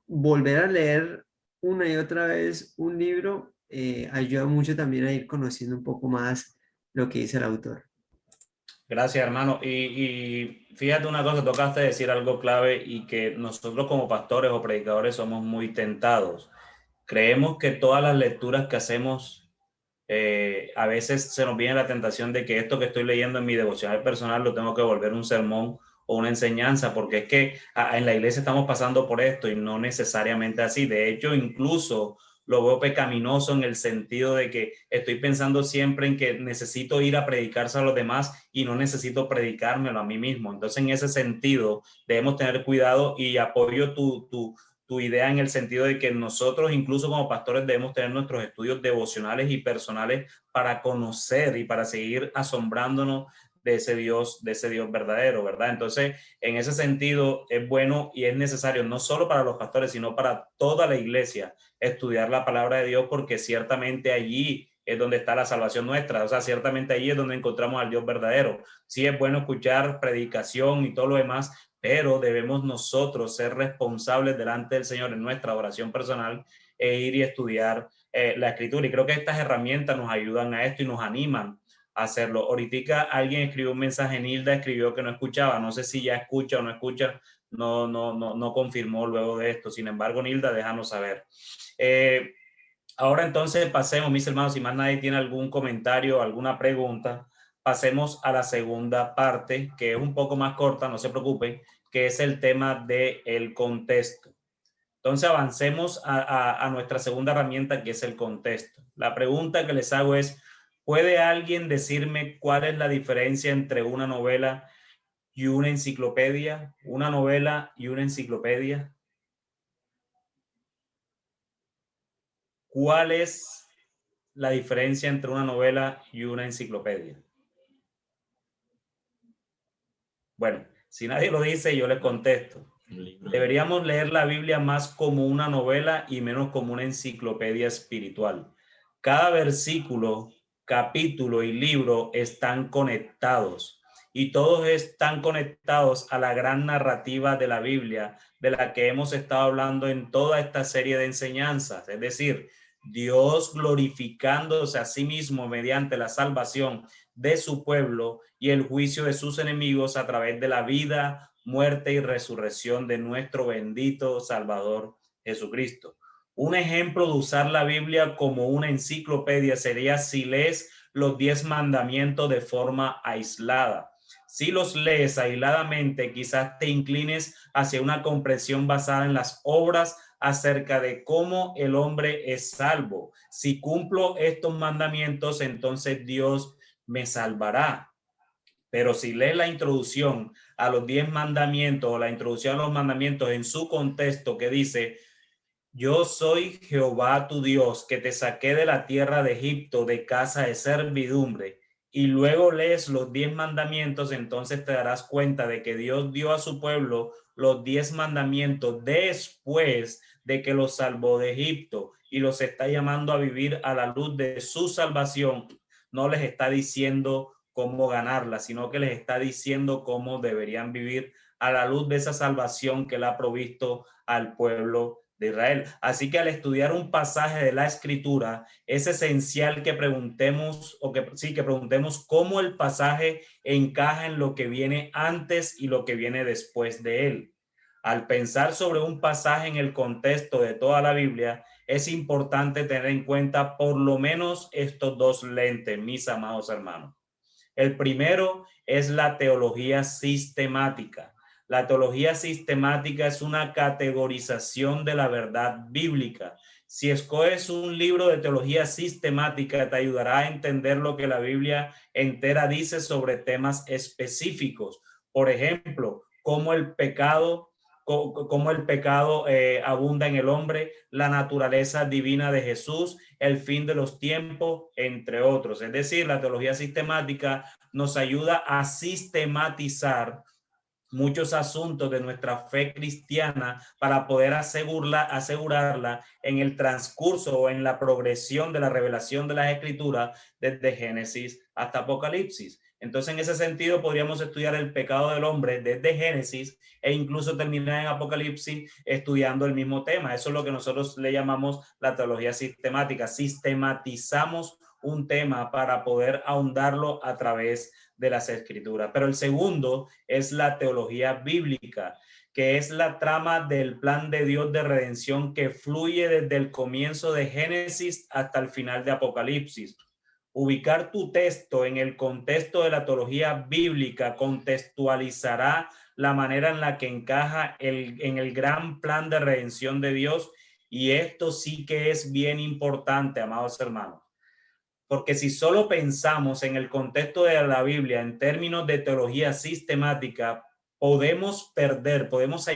[SPEAKER 3] volver a leer una y otra vez un libro ayuda mucho también a ir conociendo un poco más lo que dice el autor.
[SPEAKER 1] Gracias, hermano. Y fíjate una cosa, tocaste decir algo clave y que nosotros como pastores o predicadores somos muy tentados. Creemos que todas las lecturas que hacemos, a veces se nos viene la tentación de que esto que estoy leyendo en mi devocional personal lo tengo que volver un sermón o una enseñanza, porque es que en la iglesia estamos pasando por esto y no necesariamente así. De hecho, incluso lo veo pecaminoso en el sentido de que estoy pensando siempre en que necesito ir a predicarse a los demás y no necesito predicármelo a mí mismo. Entonces, en ese sentido, debemos tener cuidado y apoyo tu idea en el sentido de que nosotros, incluso como pastores, debemos tener nuestros estudios devocionales y personales para conocer y para seguir asombrándonos de ese Dios verdadero, ¿verdad? Entonces, en ese sentido, es bueno y es necesario, no solo para los pastores, sino para toda la iglesia, estudiar la palabra de Dios, porque ciertamente allí es donde está la salvación nuestra, o sea, ciertamente allí es donde encontramos al Dios verdadero. Sí es bueno escuchar predicación y todo lo demás, pero debemos nosotros ser responsables delante del Señor en nuestra oración personal e ir y estudiar la Escritura. Y creo que estas herramientas nos ayudan a esto y nos animan a hacerlo. Ahorita alguien escribió un mensaje, Nilda escribió que no escuchaba, no sé si ya escucha o no escucha, no confirmó luego de esto. Sin embargo, Nilda, déjanos saber. Ahora entonces pasemos, mis hermanos, si más nadie tiene algún comentario, alguna pregunta, pasemos a la segunda parte, que es un poco más corta, no se preocupen, que es el tema del contexto. Entonces avancemos a nuestra segunda herramienta, que es el contexto. La pregunta que les hago es, ¿Puede alguien decirme cuál es la diferencia entre una novela y una enciclopedia? Una novela y una enciclopedia. ¿Cuál es la diferencia entre una novela y una enciclopedia? Bueno, si nadie lo dice, yo les contesto. Deberíamos leer la Biblia más como una novela y menos como una enciclopedia espiritual. Cada versículo, capítulo y libro están conectados y todos están conectados a la gran narrativa de la Biblia, de la que hemos estado hablando en toda esta serie de enseñanzas. Es decir, Dios glorificándose a sí mismo mediante la salvación de su pueblo y el juicio de sus enemigos a través de la vida, muerte y resurrección de nuestro bendito Salvador Jesucristo. Un ejemplo de usar la Biblia como una enciclopedia sería si lees los 10 mandamientos de forma aislada. Si los lees aisladamente, quizás te inclines hacia una comprensión basada en las obras acerca de cómo el hombre es salvo. Si cumplo estos mandamientos, entonces Dios me salvará. Pero si lees la introducción a los 10 mandamientos o la introducción a los mandamientos en su contexto que dice: yo soy Jehová tu Dios, que te saqué de la tierra de Egipto, de casa de servidumbre, y luego lees los 10 mandamientos, entonces te darás cuenta de que Dios dio a su pueblo los 10 mandamientos después de que los salvó de Egipto y los está llamando a vivir a la luz de su salvación. No les está diciendo cómo ganarla, sino que les está diciendo cómo deberían vivir a la luz de esa salvación que él ha provisto al pueblo de Israel. Así que al estudiar un pasaje de la Escritura, es esencial que preguntemos que preguntemos cómo el pasaje encaja en lo que viene antes y lo que viene después de él. Al pensar sobre un pasaje en el contexto de toda la Biblia, es importante tener en cuenta por lo menos estos dos lentes, mis amados hermanos. El primero es la teología sistemática. La teología sistemática es una categorización de la verdad bíblica. Si escoges un libro de teología sistemática, te ayudará a entender lo que la Biblia entera dice sobre temas específicos. Por ejemplo, cómo el pecado abunda en el hombre, la naturaleza divina de Jesús, el fin de los tiempos, entre otros. Es decir, la teología sistemática nos ayuda a sistematizar muchos asuntos de nuestra fe cristiana para poder asegurarla en el transcurso o en la progresión de la revelación de las Escrituras desde Génesis hasta Apocalipsis. Entonces, en ese sentido, podríamos estudiar el pecado del hombre desde Génesis e incluso terminar en Apocalipsis estudiando el mismo tema. Eso es lo que nosotros le llamamos la teología sistemática. Sistematizamos un tema para poder ahondarlo a través de las Escrituras. Pero el segundo es la teología bíblica, que es la trama del plan de Dios de redención que fluye desde el comienzo de Génesis hasta el final de Apocalipsis. Ubicar tu texto en el contexto de la teología bíblica contextualizará la manera en la que encaja en el gran plan de redención de Dios, y esto sí que es bien importante, amados hermanos. Porque si solo pensamos en el contexto de la Biblia en términos de teología sistemática, podemos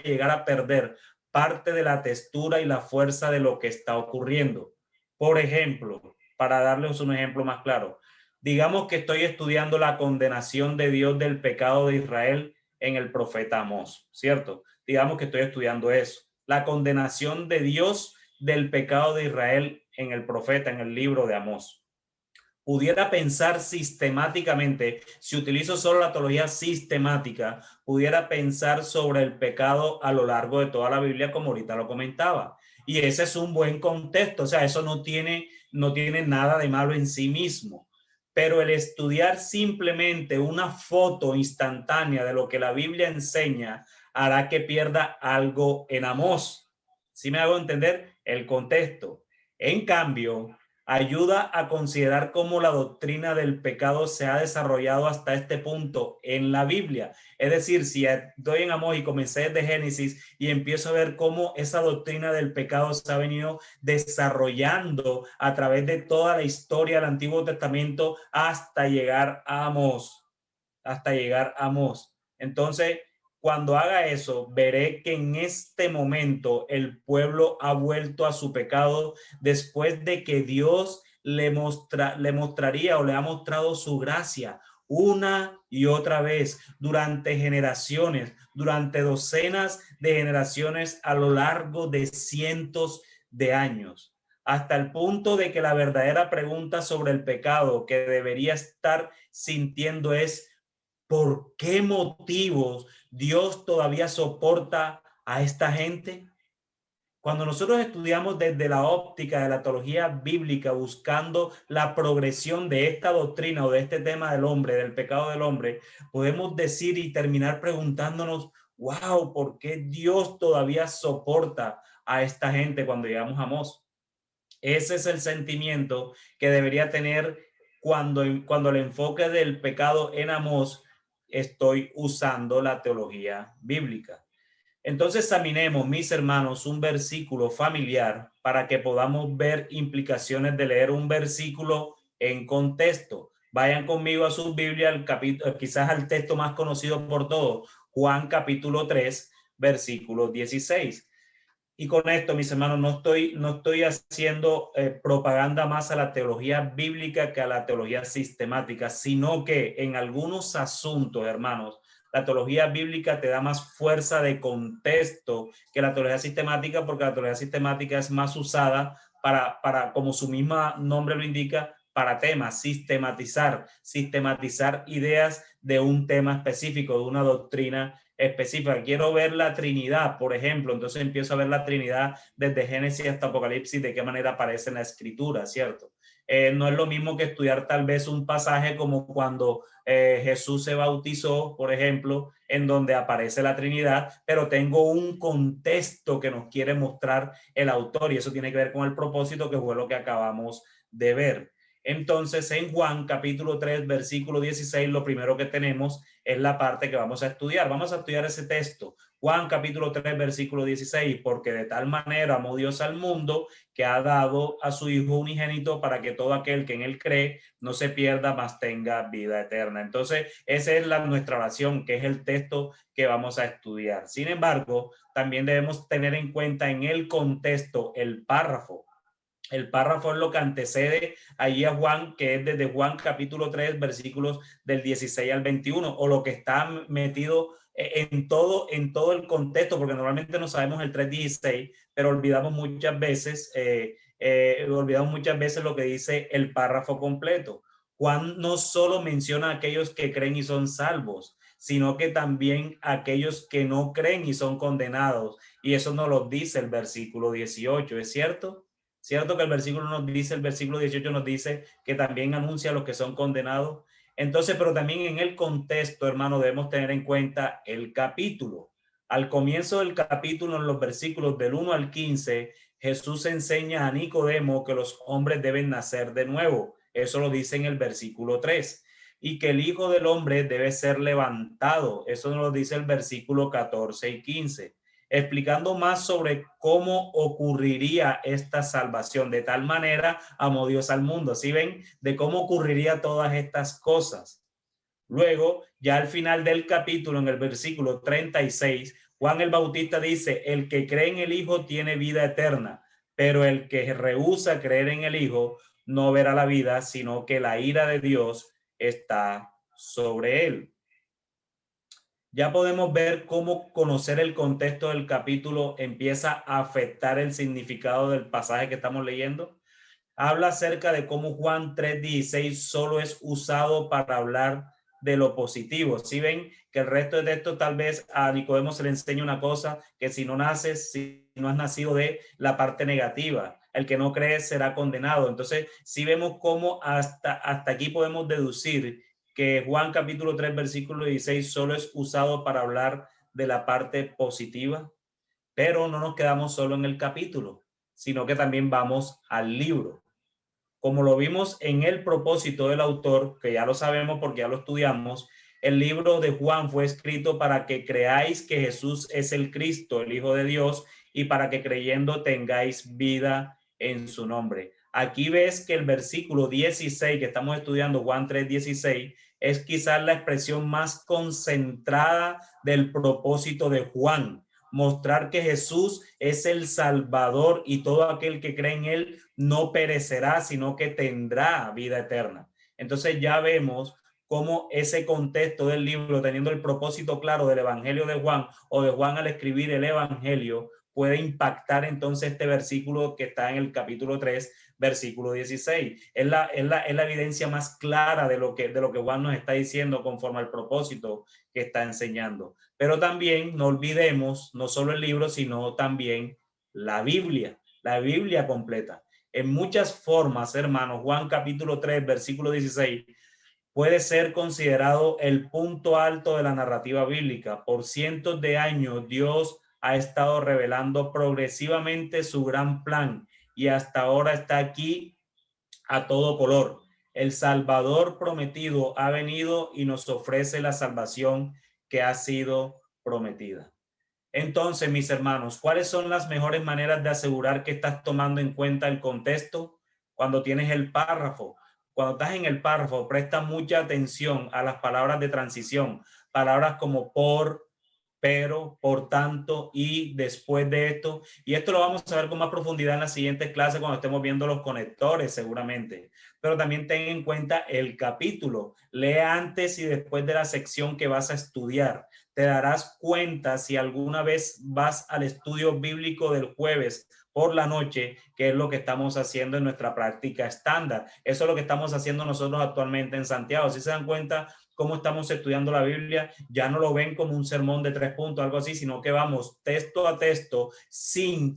[SPEAKER 1] llegar a perder parte de la textura y la fuerza de lo que está ocurriendo. Por ejemplo, para darles un ejemplo más claro, digamos que estoy estudiando la condenación de Dios del pecado de Israel en el profeta Amós, ¿cierto? Digamos que estoy estudiando eso, la condenación de Dios del pecado de Israel en el profeta, en el libro de Amós. Pudiera pensar sistemáticamente, si utilizo solo la teología sistemática, pudiera pensar sobre el pecado a lo largo de toda la Biblia, como ahorita lo comentaba. Y ese es un buen contexto, o sea, eso no tiene nada de malo en sí mismo. Pero el estudiar simplemente una foto instantánea de lo que la Biblia enseña hará que pierda algo en Amós. ¿Sí me hago entender? El contexto. En cambio, ayuda a considerar cómo la doctrina del pecado se ha desarrollado hasta este punto en la Biblia. Es decir, si estoy en Amós y comencé desde Génesis y empiezo a ver cómo esa doctrina del pecado se ha venido desarrollando a través de toda la historia del Antiguo Testamento hasta llegar a Amós, Entonces, cuando haga eso, veré que en este momento el pueblo ha vuelto a su pecado después de que Dios le mostraría o le ha mostrado su gracia una y otra vez durante generaciones, durante docenas de generaciones a lo largo de cientos de años, hasta el punto de que la verdadera pregunta sobre el pecado que debería estar sintiendo es: ¿por qué motivos Dios todavía soporta a esta gente? Cuando nosotros estudiamos desde la óptica de la teología bíblica, buscando la progresión de esta doctrina o de este tema del hombre, del pecado del hombre, podemos decir y terminar preguntándonos: wow, ¿por qué Dios todavía soporta a esta gente cuando llegamos a Amós? Ese es el sentimiento que debería tener cuando el enfoque del pecado en Amós estoy usando la teología bíblica. Entonces examinemos, mis hermanos, un versículo familiar para que podamos ver implicaciones de leer un versículo en contexto. Vayan conmigo a su Biblia, al capítulo, quizás al texto más conocido por todos, Juan capítulo 3, versículo 16. Y con esto, mis hermanos, no estoy haciendo propaganda más a la teología bíblica que a la teología sistemática, sino que en algunos asuntos, hermanos, la teología bíblica te da más fuerza de contexto que la teología sistemática, porque la teología sistemática es más usada para como su mismo nombre lo indica, para temas, sistematizar ideas de un tema específico, de una doctrina específica. Quiero ver la Trinidad, por ejemplo, entonces empiezo a ver la Trinidad desde Génesis hasta Apocalipsis, de qué manera aparece en la Escritura, ¿cierto? No es lo mismo que estudiar tal vez un pasaje como cuando Jesús se bautizó, por ejemplo, en donde aparece la Trinidad, pero tengo un contexto que nos quiere mostrar el autor y eso tiene que ver con el propósito, que fue lo que acabamos de ver. Entonces, en Juan capítulo 3, versículo 16, lo primero que tenemos es la parte que vamos a estudiar. Vamos a estudiar ese texto. Juan capítulo 3, versículo 16, porque de tal manera amó Dios al mundo que ha dado a su Hijo unigénito para que todo aquel que en él cree no se pierda, mas tenga vida eterna. Entonces, esa es nuestra oración, que es el texto que vamos a estudiar. Sin embargo, también debemos tener en cuenta en el contexto el párrafo. El párrafo es lo que antecede allí a Juan, que es desde Juan capítulo 3, versículos del 16 al 21, o lo que está metido en todo el contexto, porque normalmente no sabemos el 3:16, pero olvidamos muchas veces lo que dice el párrafo completo. Juan no solo menciona a aquellos que creen y son salvos, sino que también a aquellos que no creen y son condenados. Y eso nos lo dice el versículo 18, ¿es cierto? Cierto que el versículo 18 nos dice que también anuncia a los que son condenados. Entonces, pero también en el contexto, hermano, debemos tener en cuenta el capítulo. Al comienzo del capítulo, en los versículos del 1 al 15, Jesús enseña a Nicodemo que los hombres deben nacer de nuevo. Eso lo dice en el versículo 3. Y que el Hijo del Hombre debe ser levantado. Eso nos lo dice el versículo 14 y 15. Explicando más sobre cómo ocurriría esta salvación. De tal manera amó Dios al mundo. ¿Sí ven? De cómo ocurriría todas estas cosas. Luego, ya al final del capítulo, en el versículo 36, Juan el Bautista dice: el que cree en el Hijo tiene vida eterna, pero el que rehúsa creer en el Hijo no verá la vida, sino que la ira de Dios está sobre él. Ya podemos ver cómo conocer el contexto del capítulo empieza a afectar el significado del pasaje que estamos leyendo. Habla acerca de cómo Juan 3:16 solo es usado para hablar de lo positivo. Si ven que el resto de esto tal vez a Nicodemo se le enseña una cosa, que si no naces, si no has nacido de la parte negativa, el que no cree será condenado. Entonces, si vemos cómo hasta aquí podemos deducir que Juan capítulo 3, versículo 16 solo es usado para hablar de la parte positiva, pero no nos quedamos solo en el capítulo, sino que también vamos al libro. Como lo vimos en el propósito del autor, que ya lo sabemos porque ya lo estudiamos, el libro de Juan fue escrito para que creáis que Jesús es el Cristo, el Hijo de Dios, y para que creyendo tengáis vida en su nombre. Aquí ves que el versículo 16 que estamos estudiando, Juan 3:16, es quizás la expresión más concentrada del propósito de Juan. Mostrar que Jesús es el Salvador y todo aquel que cree en él no perecerá, sino que tendrá vida eterna. Entonces ya vemos cómo ese contexto del libro, teniendo el propósito claro del Evangelio de Juan o de Juan al escribir el Evangelio, puede impactar entonces este versículo que está en el capítulo 3, versículo 16. Es la evidencia más clara de lo que Juan nos está diciendo conforme al propósito que está enseñando. Pero también no olvidemos no solo el libro, sino también la Biblia completa. En muchas formas, hermanos, Juan capítulo 3, versículo 16, puede ser considerado el punto alto de la narrativa bíblica. Por cientos de años, Dios ha estado revelando progresivamente su gran plan y hasta ahora está aquí a todo color. El Salvador prometido ha venido y nos ofrece la salvación que ha sido prometida. Entonces, mis hermanos, ¿cuáles son las mejores maneras de asegurar que estás tomando en cuenta el contexto? Cuando tienes el párrafo, cuando estás en el párrafo, presta mucha atención a las palabras de transición, palabras como por, pero, por tanto y después de esto. Y esto lo vamos a ver con más profundidad en las siguientes clases cuando estemos viendo los conectores seguramente. Pero también ten en cuenta el capítulo. Lee antes y después de la sección que vas a estudiar. Te darás cuenta si alguna vez vas al estudio bíblico del jueves por la noche, que es lo que estamos haciendo en nuestra práctica estándar. Eso es lo que estamos haciendo nosotros actualmente en Santiago. Si se dan cuenta cómo estamos estudiando la Biblia, ya no lo ven como un sermón de 3 puntos, algo así, sino que vamos texto a texto sin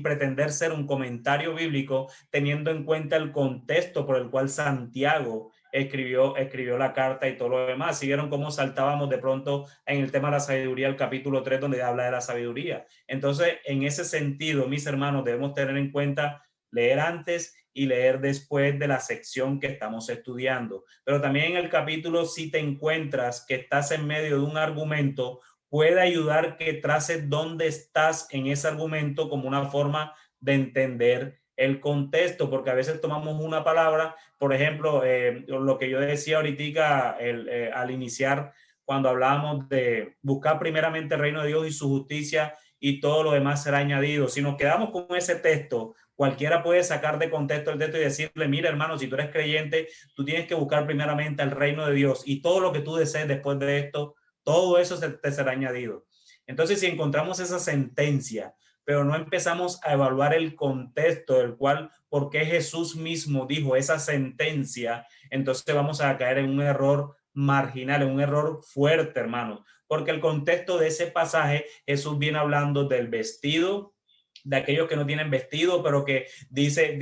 [SPEAKER 1] pretender ser un comentario bíblico, teniendo en cuenta el contexto por el cual Santiago escribió la carta y todo lo demás. Si vieron cómo saltábamos de pronto en el tema de la sabiduría, el capítulo 3, donde habla de la sabiduría. Entonces, en ese sentido, mis hermanos, debemos tener en cuenta leer antes y leer después de la sección que estamos estudiando. Pero también en el capítulo, si te encuentras que estás en medio de un argumento, puede ayudar que traces dónde estás en ese argumento como una forma de entender el contexto, porque a veces tomamos una palabra, por ejemplo, lo que yo decía ahorita al iniciar, cuando hablábamos de buscar primeramente el reino de Dios y su justicia y todo lo demás será añadido. Si nos quedamos con ese texto, cualquiera puede sacar de contexto el texto y decirle, mira hermano, si tú eres creyente, tú tienes que buscar primeramente el reino de Dios y todo lo que tú desees después de esto, todo eso te será añadido. Entonces, si encontramos esa sentencia, pero no empezamos a evaluar el contexto del cual, por qué Jesús mismo dijo esa sentencia, entonces vamos a caer en un error marginal, en un error fuerte, hermano, porque el contexto de ese pasaje, Jesús viene hablando del vestido, de aquellos que no tienen vestido, pero que dice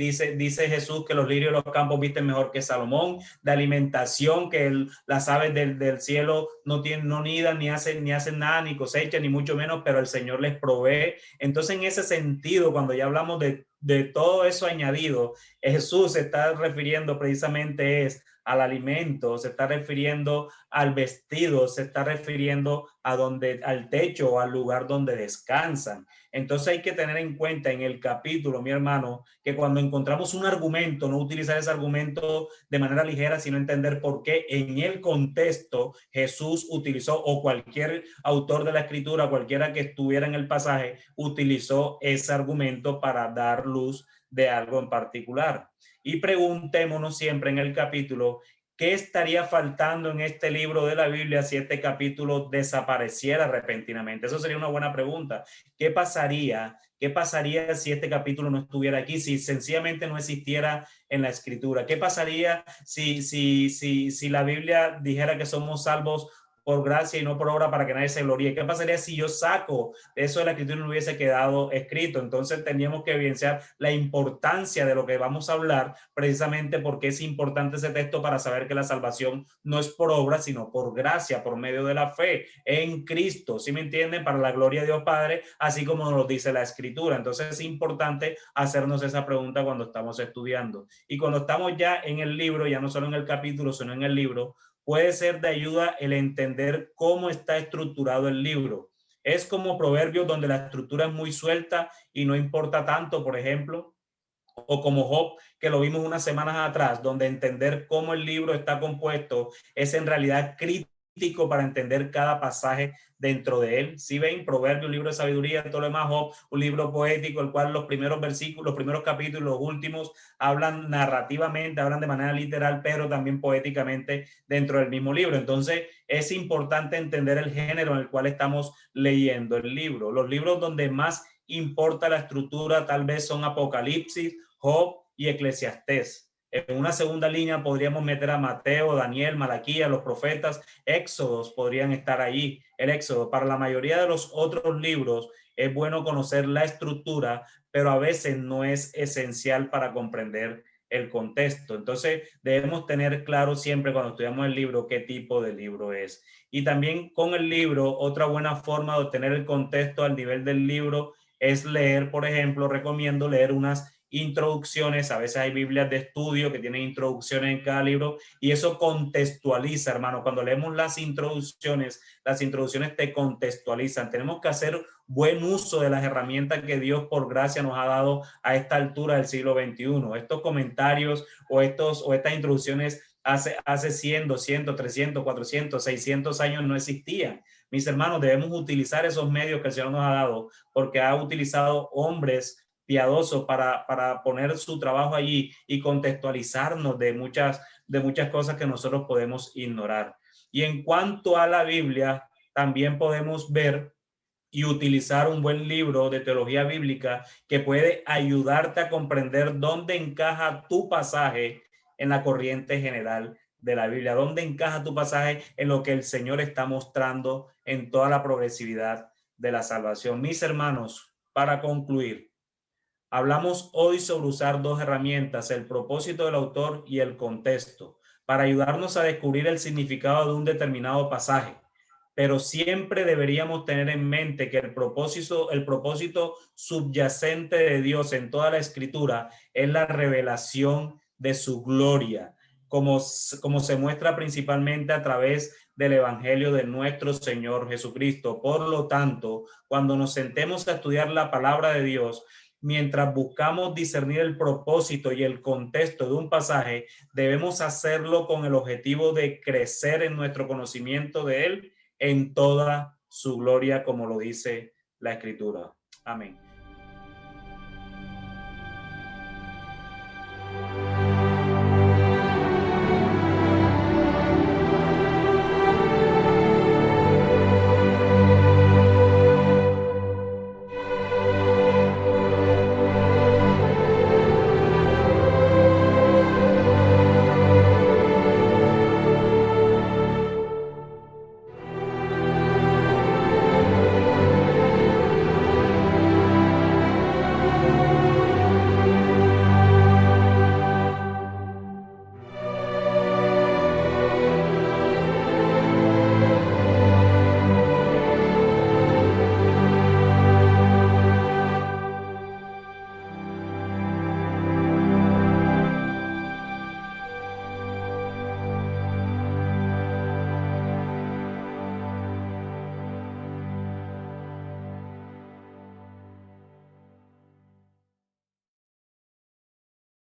[SPEAKER 1] Jesús que los lirios de los campos visten mejor que Salomón, de alimentación, que las aves del cielo no nidan, ni hacen nada, ni cosechan, ni mucho menos, pero el Señor les provee. Entonces, en ese sentido, cuando ya hablamos de todo eso añadido, Jesús se está refiriendo precisamente al alimento, se está refiriendo al vestido, se está refiriendo al techo o al lugar donde descansan. Entonces hay que tener en cuenta en el capítulo, mi hermano, que cuando encontramos un argumento, no utilizar ese argumento de manera ligera, sino entender por qué en el contexto Jesús utilizó, o cualquier autor de la escritura, cualquiera que estuviera en el pasaje, utilizó ese argumento para dar luz de algo en particular. Y preguntémonos siempre en el capítulo, ¿qué estaría faltando en este libro de la Biblia si este capítulo desapareciera repentinamente? Eso sería una buena pregunta. ¿Qué pasaría si este capítulo no estuviera aquí, si sencillamente no existiera en la escritura? ¿Qué pasaría si la Biblia dijera que somos salvos por gracia y no por obra para que nadie se gloríe. ¿Qué pasaría si yo saco eso de la escritura y no hubiese quedado escrito? Entonces teníamos que evidenciar la importancia de lo que vamos a hablar, precisamente porque es importante ese texto para saber que la salvación no es por obra, sino por gracia, por medio de la fe en Cristo. ¿Sí me entienden? Para la gloria de Dios Padre, así como nos lo dice la escritura. Entonces es importante hacernos esa pregunta cuando estamos estudiando. Y cuando estamos ya en el libro, ya no solo en el capítulo, sino en el libro, puede ser de ayuda el entender cómo está estructurado el libro. Es como Proverbios, donde la estructura es muy suelta y no importa tanto, por ejemplo, o como Job, que lo vimos unas semanas atrás, donde entender cómo el libro está compuesto es en realidad crítico para entender cada pasaje dentro de él. Si ven, Proverbios, un libro de sabiduría, todo lo demás, Job, un libro poético, el cual los primeros versículos, los primeros capítulos, los últimos, hablan narrativamente, hablan de manera literal, pero también poéticamente dentro del mismo libro. Entonces, es importante entender el género en el cual estamos leyendo el libro. Los libros donde más importa la estructura tal vez son Apocalipsis, Job y Eclesiastés. En una segunda línea podríamos meter a Mateo, Daniel, Malaquías, los profetas, Éxodos podrían estar ahí. El Éxodo, para la mayoría de los otros libros es bueno conocer la estructura, pero a veces no es esencial para comprender el contexto. Entonces debemos tener claro siempre cuando estudiamos el libro qué tipo de libro es. Y también con el libro, otra buena forma de obtener el contexto al nivel del libro es leer, por ejemplo, recomiendo leer unas introducciones. A veces hay Biblias de estudio que tienen introducciones en cada libro y eso contextualiza, hermano. Cuando leemos las introducciones te contextualizan. Tenemos que hacer buen uso de las herramientas que Dios por gracia nos ha dado a esta altura del siglo XXI. Estos comentarios o estas introducciones hace 100, 200, 300, 400, 600 años no existían. Mis hermanos, debemos utilizar esos medios que el Señor nos ha dado, porque ha utilizado hombres piadosos para poner su trabajo allí y contextualizarnos de muchas cosas que nosotros podemos ignorar. Y en cuanto a la Biblia, también podemos ver y utilizar un buen libro de teología bíblica que puede ayudarte a comprender dónde encaja tu pasaje en la corriente general de la Biblia, dónde encaja tu pasaje en lo que el Señor está mostrando en toda la progresividad de la salvación. Mis hermanos, para concluir, hablamos hoy sobre usar dos herramientas, el propósito del autor y el contexto, para ayudarnos a descubrir el significado de un determinado pasaje. Pero siempre deberíamos tener en mente que el propósito subyacente de Dios en toda la escritura es la revelación de su gloria, como se muestra principalmente a través del evangelio de nuestro Señor Jesucristo. Por lo tanto, cuando nos sentemos a estudiar la palabra de Dios, mientras buscamos discernir el propósito y el contexto de un pasaje, debemos hacerlo con el objetivo de crecer en nuestro conocimiento de él en toda su gloria, como lo dice la Escritura. Amén.